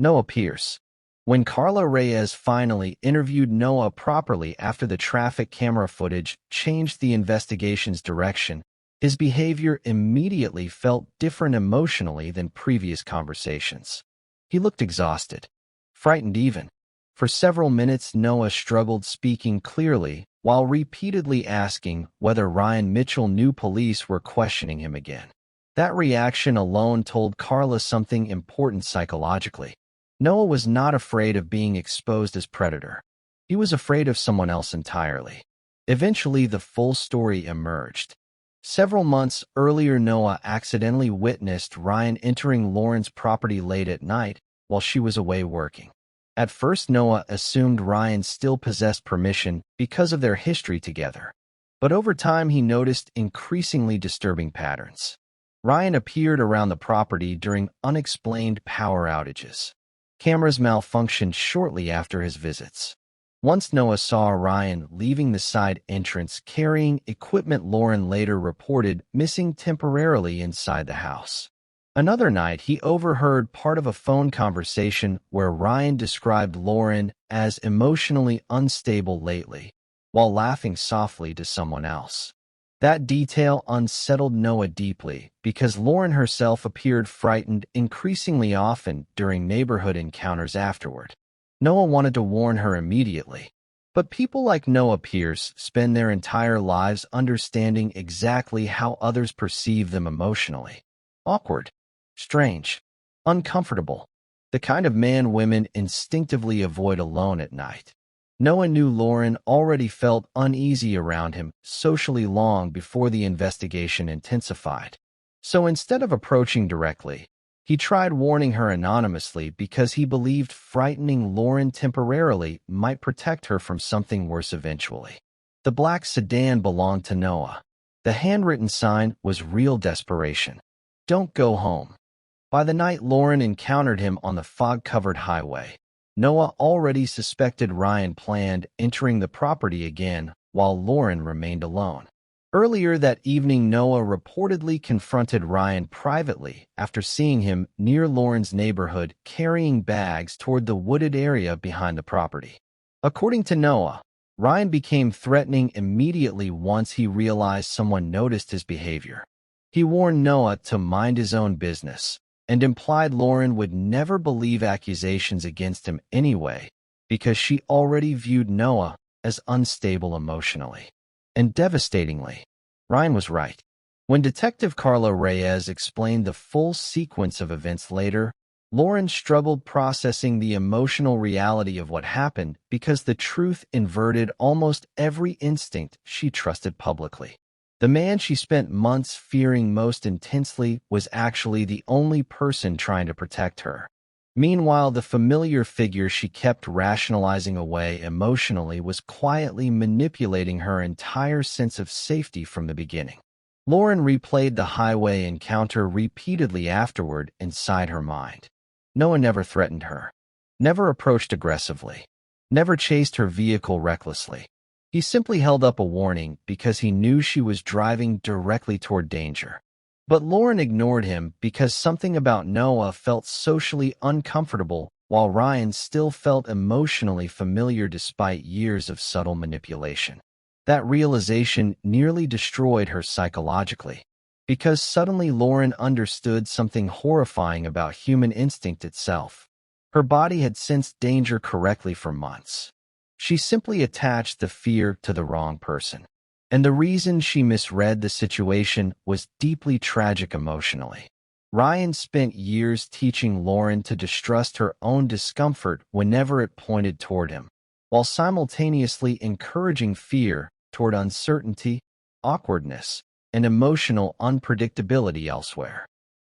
Noah Pierce. When Carla Reyes finally interviewed Noah properly after the traffic camera footage changed the investigation's direction, his behavior immediately felt different emotionally than previous conversations. He looked exhausted, frightened even. For several minutes, Noah struggled speaking clearly while repeatedly asking whether Ryan Mitchell knew police were questioning him again. That reaction alone told Carla something important psychologically. Noah was not afraid of being exposed as predator. He was afraid of someone else entirely. Eventually, the full story emerged. Several months earlier, Noah accidentally witnessed Ryan entering Lauren's property late at night while she was away working. At first, Noah assumed Ryan still possessed permission because of their history together. But over time, he noticed increasingly disturbing patterns. Ryan appeared around the property during unexplained power outages. Cameras malfunctioned shortly after his visits. Once Noah saw Ryan leaving the side entrance carrying equipment Lauren later reported missing temporarily inside the house. Another night, he overheard part of a phone conversation where Ryan described Lauren as emotionally unstable lately, while laughing softly to someone else. That detail unsettled Noah deeply because Lauren herself appeared frightened increasingly often during neighborhood encounters afterward. Noah wanted to warn her immediately, But people like Noah Pierce spend their entire lives understanding exactly how others perceive them emotionally. Awkward, strange, uncomfortable. The kind of man women instinctively avoid alone at night. Noah knew Lauren already felt uneasy around him socially long before the investigation intensified. So instead of approaching directly, he tried warning her anonymously because he believed frightening Lauren temporarily might protect her from something worse eventually. The black sedan belonged to Noah. The handwritten sign was real desperation. Don't go home. By the night Lauren encountered him on the fog-covered highway, Noah already suspected Ryan planned entering the property again while Lauren remained alone. Earlier that evening, Noah reportedly confronted Ryan privately after seeing him near Lauren's neighborhood carrying bags toward the wooded area behind the property. According to Noah, Ryan became threatening immediately once he realized someone noticed his behavior. He warned Noah to mind his own business and implied Lauren would never believe accusations against him anyway because she already viewed Noah as unstable emotionally. And devastatingly, Ryan was right. When Detective Carla Reyes explained the full sequence of events later, Lauren struggled processing the emotional reality of what happened because the truth inverted almost every instinct she trusted publicly. The man she spent months fearing most intensely was actually the only person trying to protect her. Meanwhile, the familiar figure she kept rationalizing away emotionally was quietly manipulating her entire sense of safety from the beginning. Lauren replayed the highway encounter repeatedly afterward inside her mind. Noah never threatened her, never approached aggressively, never chased her vehicle recklessly. He simply held up a warning because he knew she was driving directly toward danger. But Lauren ignored him because something about Noah felt socially uncomfortable, while Ryan still felt emotionally familiar despite years of subtle manipulation. That realization nearly destroyed her psychologically, because suddenly Lauren understood something horrifying about human instinct itself. Her body had sensed danger correctly for months. She simply attached the fear to the wrong person. And the reason she misread the situation was deeply tragic emotionally. Ryan spent years teaching Lauren to distrust her own discomfort whenever it pointed toward him, while simultaneously encouraging fear toward uncertainty, awkwardness, and emotional unpredictability elsewhere.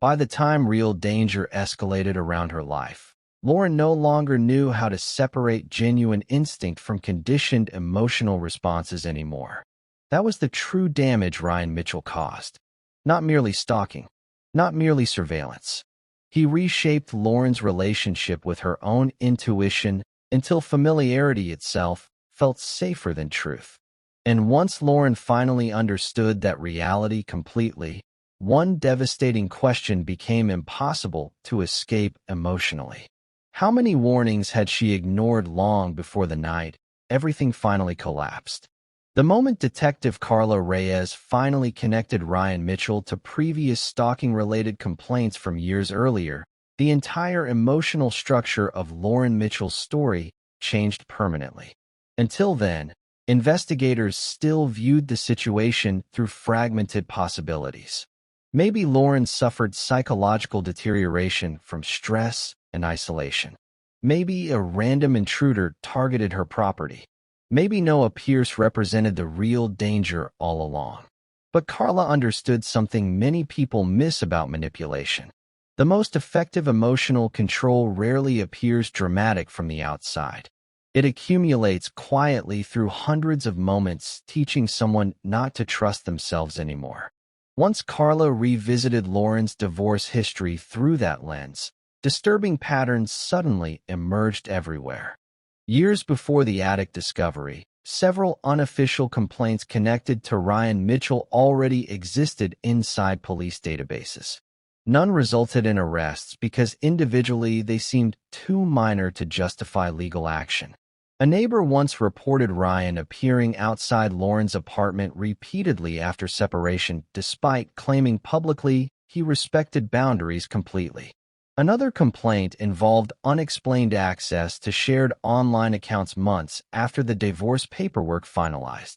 By the time real danger escalated around her life, Lauren no longer knew how to separate genuine instinct from conditioned emotional responses anymore. That was the true damage Ryan Mitchell caused. Not merely stalking, not merely surveillance. He reshaped Lauren's relationship with her own intuition until familiarity itself felt safer than truth. And once Lauren finally understood that reality completely, one devastating question became impossible to escape emotionally. How many warnings had she ignored long before the night everything finally collapsed? The moment Detective Carla Reyes finally connected Ryan Mitchell to previous stalking-related complaints from years earlier, the entire emotional structure of Lauren Mitchell's story changed permanently. Until then, investigators still viewed the situation through fragmented possibilities. Maybe Lauren suffered psychological deterioration from stress and isolation. Maybe a random intruder targeted her property. Maybe Noah Pierce represented the real danger all along. But Carla understood something many people miss about manipulation. The most effective emotional control rarely appears dramatic from the outside. It accumulates quietly through hundreds of moments, teaching someone not to trust themselves anymore. Once Carla revisited Lauren's divorce history through that lens, disturbing patterns suddenly emerged everywhere. Years before the attic discovery, several unofficial complaints connected to Ryan Mitchell already existed inside police databases. None resulted in arrests because individually they seemed too minor to justify legal action. A neighbor once reported Ryan appearing outside Lauren's apartment repeatedly after separation, despite claiming publicly he respected boundaries completely. Another complaint involved unexplained access to shared online accounts months after the divorce paperwork finalized.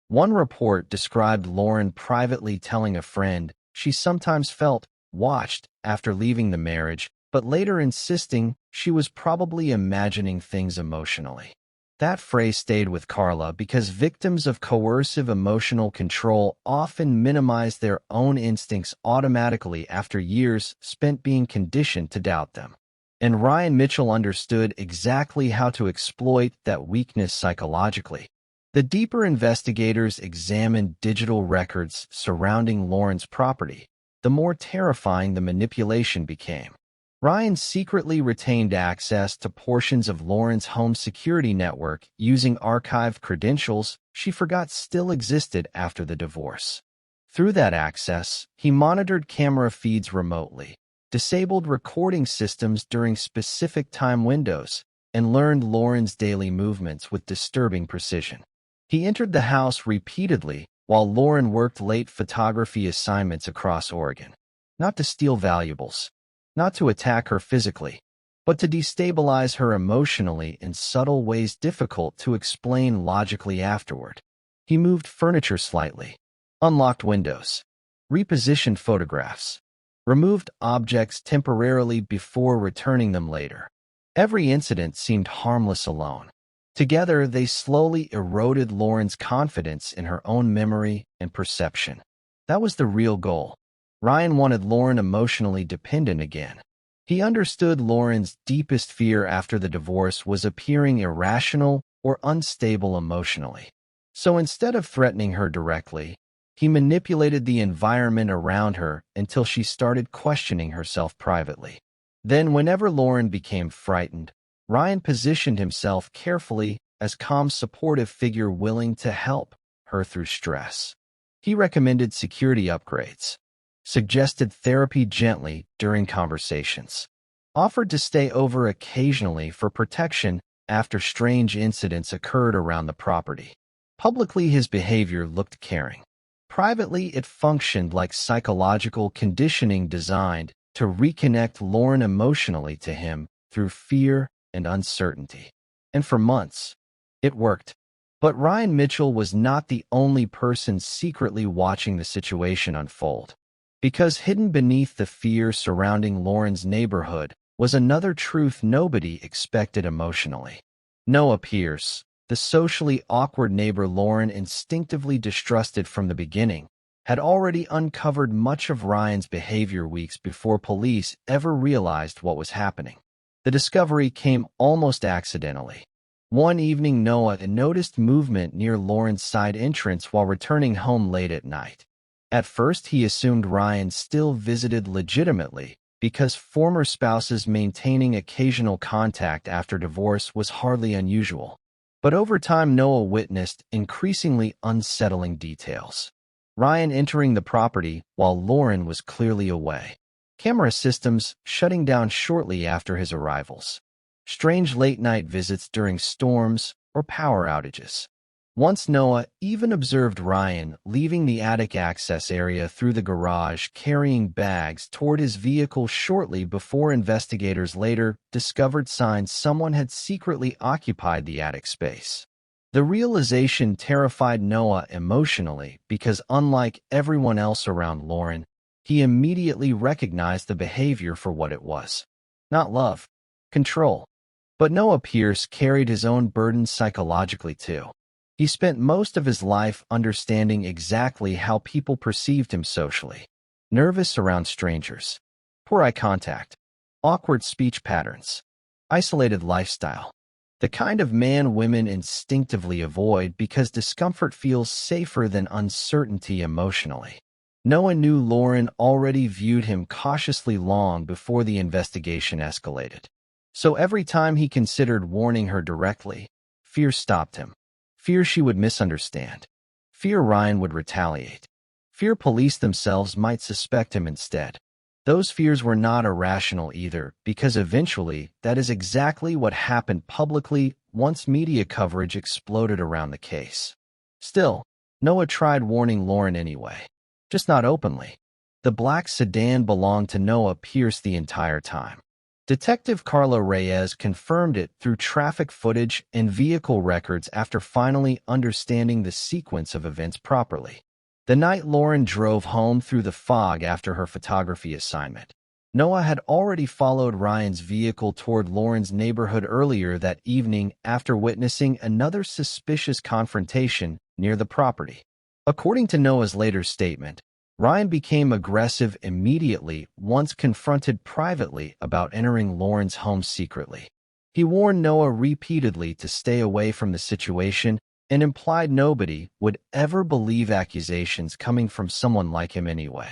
One report described Lauren privately telling a friend she sometimes felt watched after leaving the marriage, but later insisting she was probably imagining things emotionally. That phrase stayed with Carla because victims of coercive emotional control often minimize their own instincts automatically after years spent being conditioned to doubt them. And Ryan Mitchell understood exactly how to exploit that weakness psychologically. The deeper investigators examined digital records surrounding Lauren's property, the more terrifying the manipulation became. Ryan secretly retained access to portions of Lauren's home security network using archived credentials she forgot still existed after the divorce. Through that access, he monitored camera feeds remotely, disabled recording systems during specific time windows, and learned Lauren's daily movements with disturbing precision. He entered the house repeatedly while Lauren worked late photography assignments across Oregon, not to steal valuables, not to attack her physically, but to destabilize her emotionally in subtle ways difficult to explain logically afterward. He moved furniture slightly, unlocked windows, repositioned photographs, removed objects temporarily before returning them later. Every incident seemed harmless alone. Together, they slowly eroded Lauren's confidence in her own memory and perception. That was the real goal. Ryan wanted Lauren emotionally dependent again. He understood Lauren's deepest fear after the divorce was appearing irrational or unstable emotionally. So instead of threatening her directly, he manipulated the environment around her until she started questioning herself privately. Then, whenever Lauren became frightened, Ryan positioned himself carefully as calm, supportive figure willing to help her through stress. He recommended security upgrades, suggested therapy gently during conversations, offered to stay over occasionally for protection after strange incidents occurred around the property. Publicly, his behavior looked caring. Privately, it functioned like psychological conditioning designed to reconnect Lauren emotionally to him through fear and uncertainty. And for months, it worked. But Ryan Mitchell was not the only person secretly watching the situation unfold. Because hidden beneath the fear surrounding Lauren's neighborhood was another truth nobody expected emotionally. Noah Pierce, the socially awkward neighbor Lauren instinctively distrusted from the beginning, had already uncovered much of Ryan's behavior weeks before police ever realized what was happening. The discovery came almost accidentally. One evening, Noah noticed movement near Lauren's side entrance while returning home late at night. At first, he assumed Ryan still visited legitimately because former spouses maintaining occasional contact after divorce was hardly unusual. But over time, Noah witnessed increasingly unsettling details. Ryan entering the property while Lauren was clearly away. Camera systems shutting down shortly after his arrivals. Strange late-night visits during storms or power outages. Once Noah even observed Ryan leaving the attic access area through the garage carrying bags toward his vehicle shortly before investigators later discovered signs someone had secretly occupied the attic space. The realization terrified Noah emotionally because, unlike everyone else around Lauren, he immediately recognized the behavior for what it was. Not love, control. But Noah Pierce carried his own burdens psychologically too. He spent most of his life understanding exactly how people perceived him socially. Nervous around strangers, poor eye contact, awkward speech patterns, isolated lifestyle. The kind of man women instinctively avoid because discomfort feels safer than uncertainty emotionally. Noah knew Lauren already viewed him cautiously long before the investigation escalated. So every time he considered warning her directly, fear stopped him. Fear she would misunderstand. Fear Ryan would retaliate. Fear police themselves might suspect him instead. Those fears were not irrational either, because eventually that is exactly what happened publicly once media coverage exploded around the case. Still, Noah tried warning Lauren anyway, just not openly. The black sedan belonged to Noah Pierce the entire time. Detective Carla Reyes confirmed it through traffic footage and vehicle records after finally understanding the sequence of events properly. The night Lauren drove home through the fog after her photography assignment, Noah had already followed Ryan's vehicle toward Lauren's neighborhood earlier that evening after witnessing another suspicious confrontation near the property. According to Noah's later statement, Ryan became aggressive immediately once confronted privately about entering Lauren's home secretly. He warned Noah repeatedly to stay away from the situation and implied nobody would ever believe accusations coming from someone like him anyway.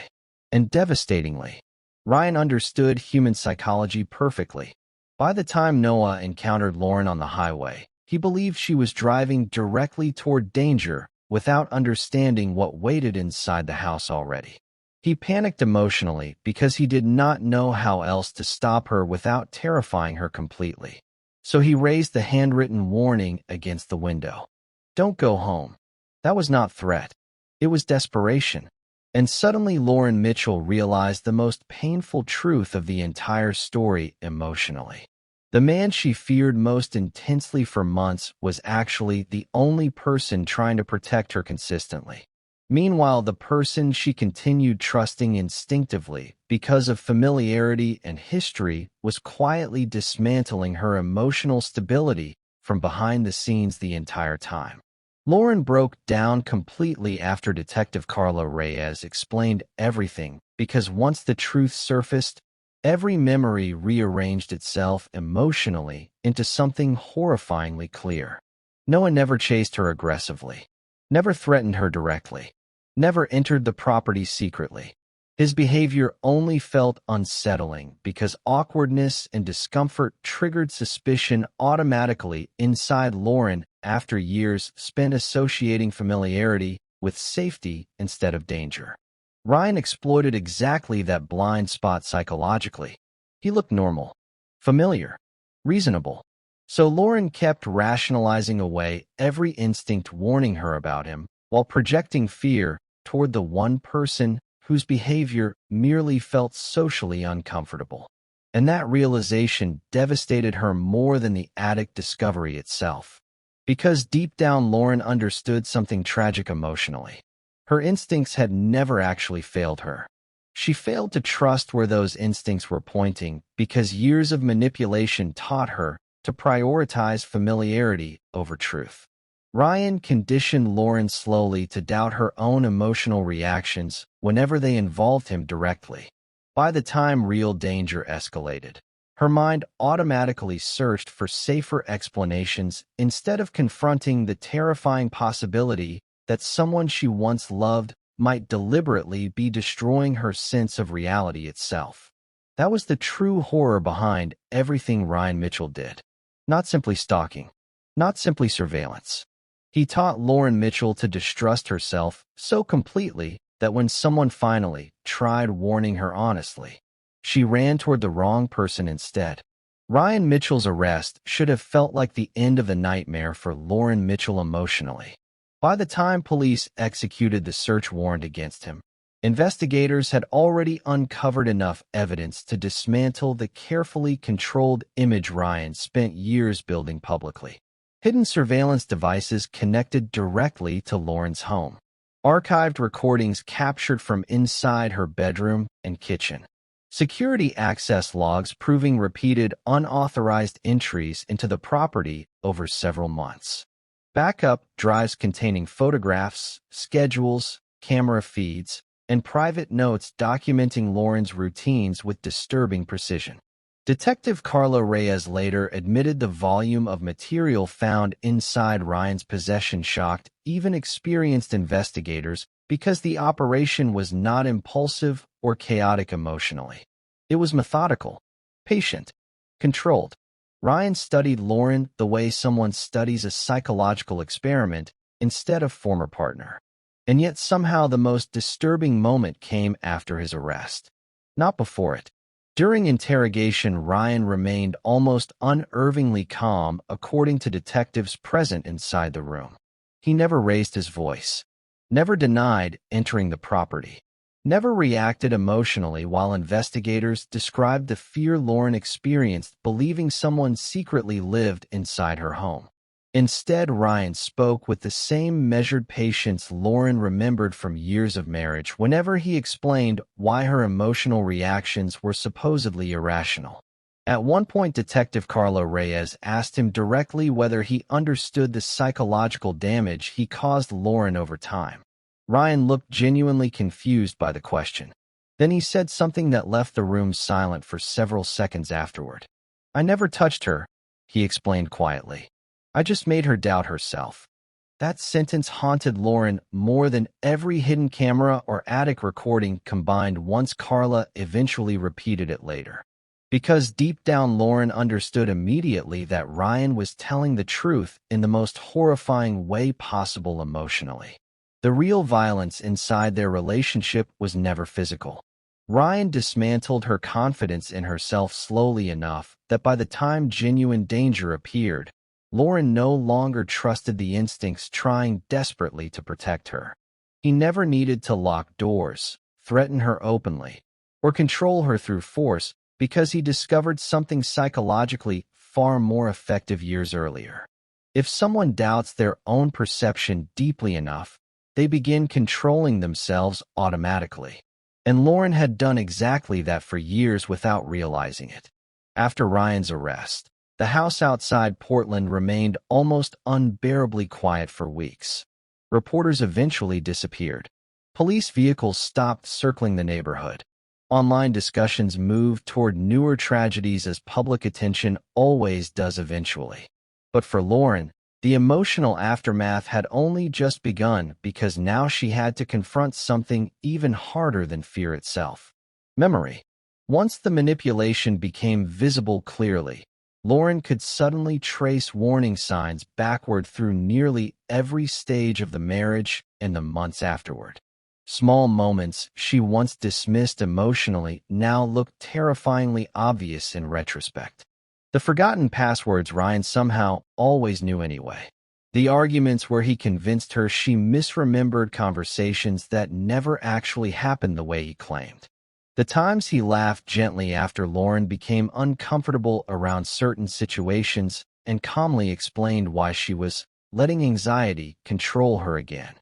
And devastatingly, Ryan understood human psychology perfectly. By the time Noah encountered Lauren on the highway, he believed she was driving directly toward danger without understanding what waited inside the house already. He panicked emotionally because he did not know how else to stop her without terrifying her completely. So he raised the handwritten warning against the window. "Don't go home." That was not threat. It was desperation. And suddenly Lauren Mitchell realized the most painful truth of the entire story emotionally. The man she feared most intensely for months was actually the only person trying to protect her consistently. Meanwhile, the person she continued trusting instinctively because of familiarity and history was quietly dismantling her emotional stability from behind the scenes the entire time. Lauren broke down completely after Detective Carla Reyes explained everything because once the truth surfaced, every memory rearranged itself emotionally into something horrifyingly clear. Noah never chased her aggressively, never threatened her directly, never entered the property secretly. His behavior only felt unsettling because awkwardness and discomfort triggered suspicion automatically inside Lauren after years spent associating familiarity with safety instead of danger. Ryan exploited exactly that blind spot psychologically. He looked normal, familiar, reasonable. So Lauren kept rationalizing away every instinct warning her about him while projecting fear toward the one person whose behavior merely felt socially uncomfortable. And that realization devastated her more than the addict discovery itself. Because deep down Lauren understood something tragic emotionally. Her instincts had never actually failed her. She failed to trust where those instincts were pointing because years of manipulation taught her to prioritize familiarity over truth. Ryan conditioned Lauren slowly to doubt her own emotional reactions whenever they involved him directly. By the time real danger escalated, her mind automatically searched for safer explanations instead of confronting the terrifying possibility that someone she once loved might deliberately be destroying her sense of reality itself. That was the true horror behind everything Ryan Mitchell did. Not simply stalking, not simply surveillance. He taught Lauren Mitchell to distrust herself so completely that when someone finally tried warning her honestly, she ran toward the wrong person instead. Ryan Mitchell's arrest should have felt like the end of the nightmare for Lauren Mitchell emotionally. By the time police executed the search warrant against him, investigators had already uncovered enough evidence to dismantle the carefully controlled image Ryan spent years building publicly. Hidden surveillance devices connected directly to Lauren's home. Archived recordings captured from inside her bedroom and kitchen. Security access logs proving repeated unauthorized entries into the property over several months. Backup drives containing photographs, schedules, camera feeds, and private notes documenting Lauren's routines with disturbing precision. Detective Carla Reyes later admitted the volume of material found inside Ryan's possession shocked even experienced investigators because the operation was not impulsive or chaotic emotionally. It was methodical, patient, controlled. Ryan studied Lauren the way someone studies a psychological experiment instead of former partner. And yet somehow the most disturbing moment came after his arrest, not before it. During interrogation, Ryan remained almost unervingly calm according to detectives present inside the room. He never raised his voice, never denied entering the property, never reacted emotionally, while investigators described the fear Lauren experienced believing someone secretly lived inside her home. Instead, Ryan spoke with the same measured patience Lauren remembered from years of marriage whenever he explained why her emotional reactions were supposedly irrational. At one point, Detective Carla Reyes asked him directly whether he understood the psychological damage he caused Lauren over time. Ryan looked genuinely confused by the question. Then he said something that left the room silent for several seconds afterward. "I never touched her," he explained quietly. "I just made her doubt herself." That sentence haunted Lauren more than every hidden camera or attic recording combined once Carla eventually repeated it later. Because deep down Lauren understood immediately that Ryan was telling the truth in the most horrifying way possible emotionally. The real violence inside their relationship was never physical. Ryan dismantled her confidence in herself slowly enough that by the time genuine danger appeared, Lauren no longer trusted the instincts trying desperately to protect her. He never needed to lock doors, threaten her openly, or control her through force because he discovered something psychologically far more effective years earlier. If someone doubts their own perception deeply enough, they begin controlling themselves automatically. And Lauren had done exactly that for years without realizing it. After Ryan's arrest, the house outside Portland remained almost unbearably quiet for weeks. Reporters eventually disappeared. Police vehicles stopped circling the neighborhood. Online discussions moved toward newer tragedies as public attention always does eventually. But for Lauren, the emotional aftermath had only just begun because now she had to confront something even harder than fear itself: memory. Once the manipulation became visible clearly, Lauren could suddenly trace warning signs backward through nearly every stage of the marriage and the months afterward. Small moments she once dismissed emotionally now looked terrifyingly obvious in retrospect. The forgotten passwords Ryan somehow always knew anyway. The arguments where he convinced her she misremembered conversations that never actually happened the way he claimed. The times he laughed gently after Lauren became uncomfortable around certain situations and calmly explained why she was letting anxiety control her again.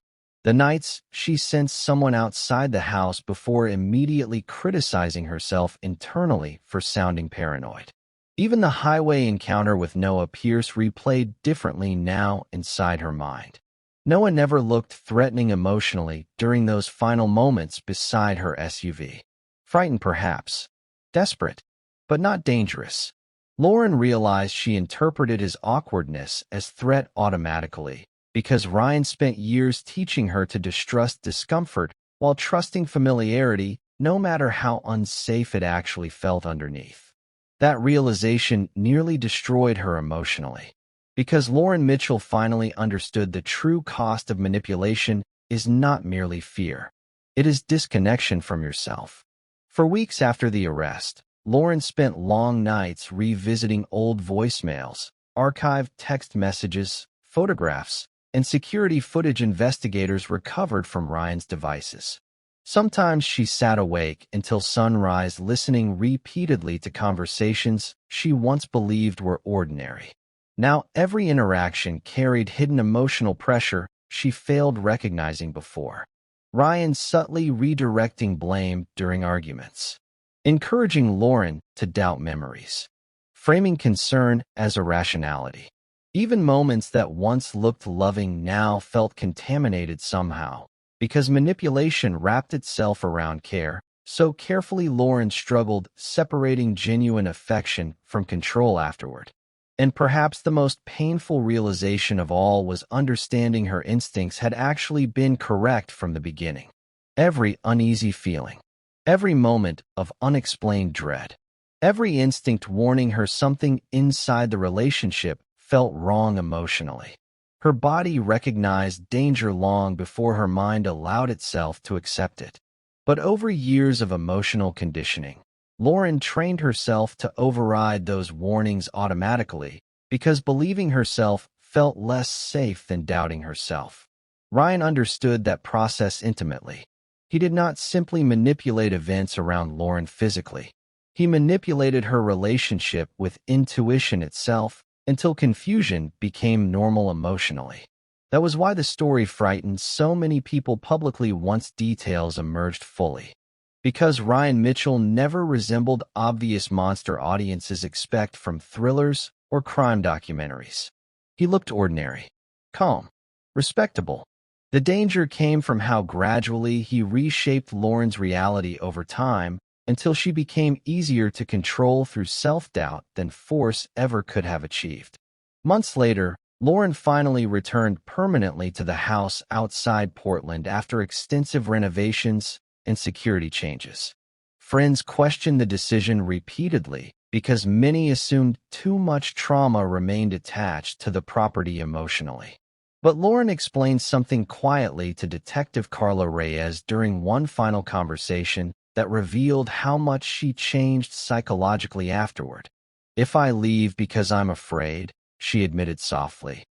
The nights she sensed someone outside the house before immediately criticizing herself internally for sounding paranoid. Even the highway encounter with Noah Pierce replayed differently now inside her mind. Noah never looked threatening emotionally during those final moments beside her SUV. Frightened perhaps, desperate, but not dangerous. Lauren realized she interpreted his awkwardness as threat automatically, because Ryan spent years teaching her to distrust discomfort while trusting familiarity, no matter how unsafe it actually felt underneath. That realization nearly destroyed her emotionally, because Lauren Mitchell finally understood the true cost of manipulation is not merely fear. It is disconnection from yourself. For weeks after the arrest, Lauren spent long nights revisiting old voicemails, archived text messages, photographs, and security footage investigators recovered from Ryan's devices. Sometimes she sat awake until sunrise listening repeatedly to conversations she once believed were ordinary. Now every interaction carried hidden emotional pressure she failed recognizing before. Ryan subtly redirecting blame during arguments, encouraging Lauren to doubt memories, framing concern as irrationality. Even moments that once looked loving now felt contaminated somehow, because manipulation wrapped itself around care. So carefully Lauren struggled separating genuine affection from control afterward. And perhaps the most painful realization of all was understanding her instincts had actually been correct from the beginning. Every uneasy feeling, every moment of unexplained dread, every instinct warning her something inside the relationship felt wrong emotionally. Her body recognized danger long before her mind allowed itself to accept it. But over years of emotional conditioning, Lauren trained herself to override those warnings automatically because believing herself felt less safe than doubting herself. Ryan understood that process intimately. He did not simply manipulate events around Lauren physically. He manipulated her relationship with intuition itself until confusion became normal emotionally. That was why the story frightened so many people publicly once details emerged fully. Because Ryan Mitchell never resembled obvious monster audiences expect from thrillers or crime documentaries. He looked ordinary, calm, respectable. The danger came from how gradually he reshaped Lauren's reality over time until she became easier to control through self-doubt than force ever could have achieved. Months later, Lauren finally returned permanently to the house outside Portland after extensive renovations and security changes. Friends questioned the decision repeatedly because many assumed too much trauma remained attached to the property emotionally. But Lauren explained something quietly to Detective Carla Reyes during one final conversation that revealed how much she changed psychologically afterward. "If I leave because I'm afraid," she admitted softly,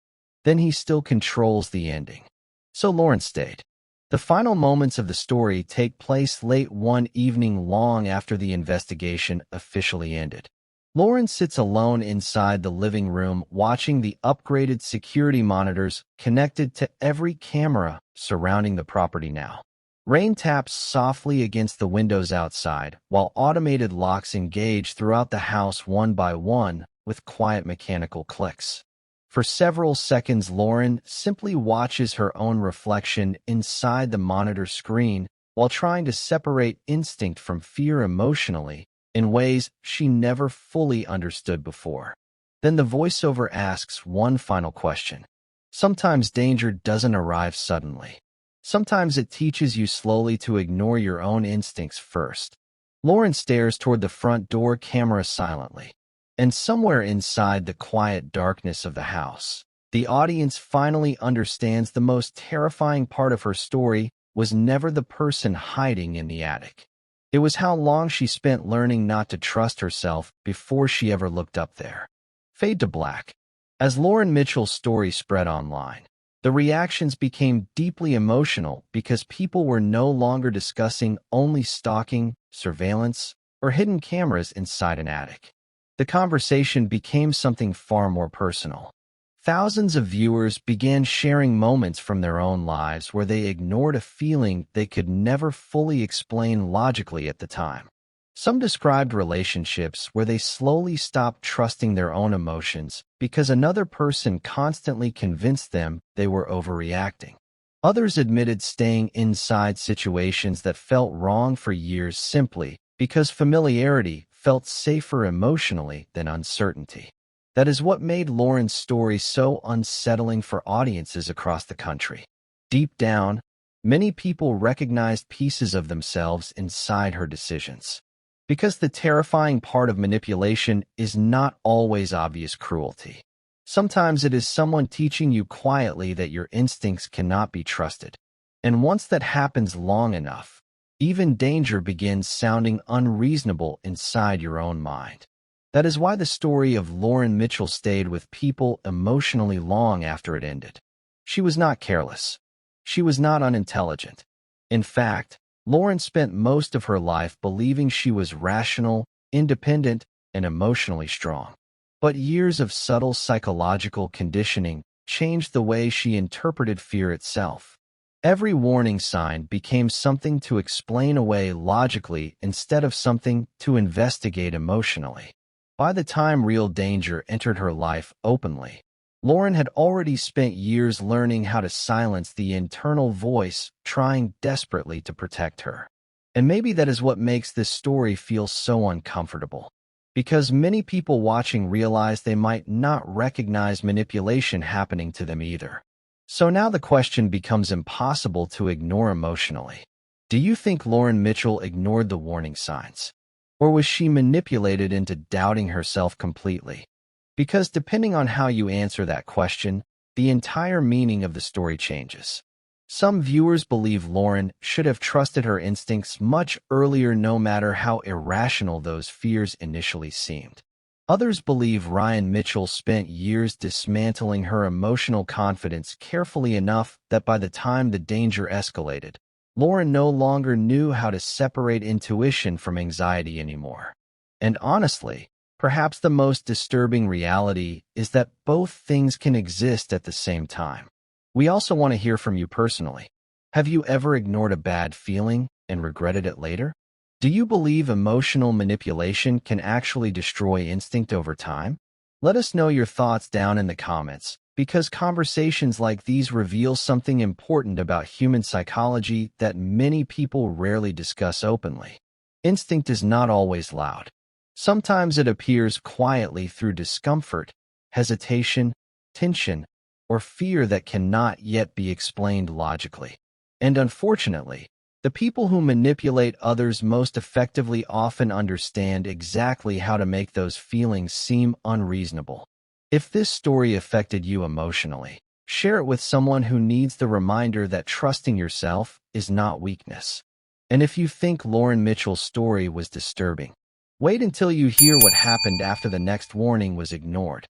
"then he still controls the ending." So Lauren stayed. The final moments of the story take place late one evening long after the investigation officially ended. Lauren sits alone inside the living room watching the upgraded security monitors connected to every camera surrounding the property now. Rain taps softly against the windows outside, while automated locks engage throughout the house one by one with quiet mechanical clicks. For several seconds, Lauren simply watches her own reflection inside the monitor screen while trying to separate instinct from fear emotionally in ways she never fully understood before. Then the voiceover asks one final question. Sometimes danger doesn't arrive suddenly. Sometimes it teaches you slowly to ignore your own instincts first. Lauren stares toward the front door camera silently. And somewhere inside the quiet darkness of the house, the audience finally understands the most terrifying part of her story was never the person hiding in the attic. It was how long she spent learning not to trust herself before she ever looked up there. Fade to black. As Lauren Mitchell's story spread online, the reactions became deeply emotional because people were no longer discussing only stalking, surveillance, or hidden cameras inside an attic. The conversation became something far more personal. Thousands of viewers began sharing moments from their own lives where they ignored a feeling they could never fully explain logically at the time. Some described relationships where they slowly stopped trusting their own emotions because another person constantly convinced them they were overreacting. Others admitted staying inside situations that felt wrong for years simply because familiarity felt safer emotionally than uncertainty. That is what made Lauren's story so unsettling for audiences across the country. Deep down, many people recognized pieces of themselves inside her decisions. Because the terrifying part of manipulation is not always obvious cruelty. Sometimes it is someone teaching you quietly that your instincts cannot be trusted. And once that happens long enough, even danger begins sounding unreasonable inside your own mind. That is why the story of Lauren Mitchell stayed with people emotionally long after it ended. She was not careless. She was not unintelligent. In fact, Lauren spent most of her life believing she was rational, independent, and emotionally strong. But years of subtle psychological conditioning changed the way she interpreted fear itself. Every warning sign became something to explain away logically instead of something to investigate emotionally. By the time real danger entered her life openly, Lauren had already spent years learning how to silence the internal voice trying desperately to protect her. And maybe that is what makes this story feel so uncomfortable. Because many people watching realize they might not recognize manipulation happening to them either. So now the question becomes impossible to ignore emotionally. Do you think Lauren Mitchell ignored the warning signs? Or was she manipulated into doubting herself completely? Because depending on how you answer that question, the entire meaning of the story changes. Some viewers believe Lauren should have trusted her instincts much earlier no matter how irrational those fears initially seemed. Others believe Ryan Mitchell spent years dismantling her emotional confidence carefully enough that by the time the danger escalated, Lauren no longer knew how to separate intuition from anxiety anymore. And honestly, perhaps the most disturbing reality is that both things can exist at the same time. We also want to hear from you personally. Have you ever ignored a bad feeling and regretted it later? Do you believe emotional manipulation can actually destroy instinct over time? Let us know your thoughts down in the comments, because conversations like these reveal something important about human psychology that many people rarely discuss openly. Instinct is not always loud. Sometimes it appears quietly through discomfort, hesitation, tension, or fear that cannot yet be explained logically. And unfortunately, the people who manipulate others most effectively often understand exactly how to make those feelings seem unreasonable. If this story affected you emotionally, share it with someone who needs the reminder that trusting yourself is not weakness. And if you think Lauren Mitchell's story was disturbing, wait until you hear what happened after the next warning was ignored.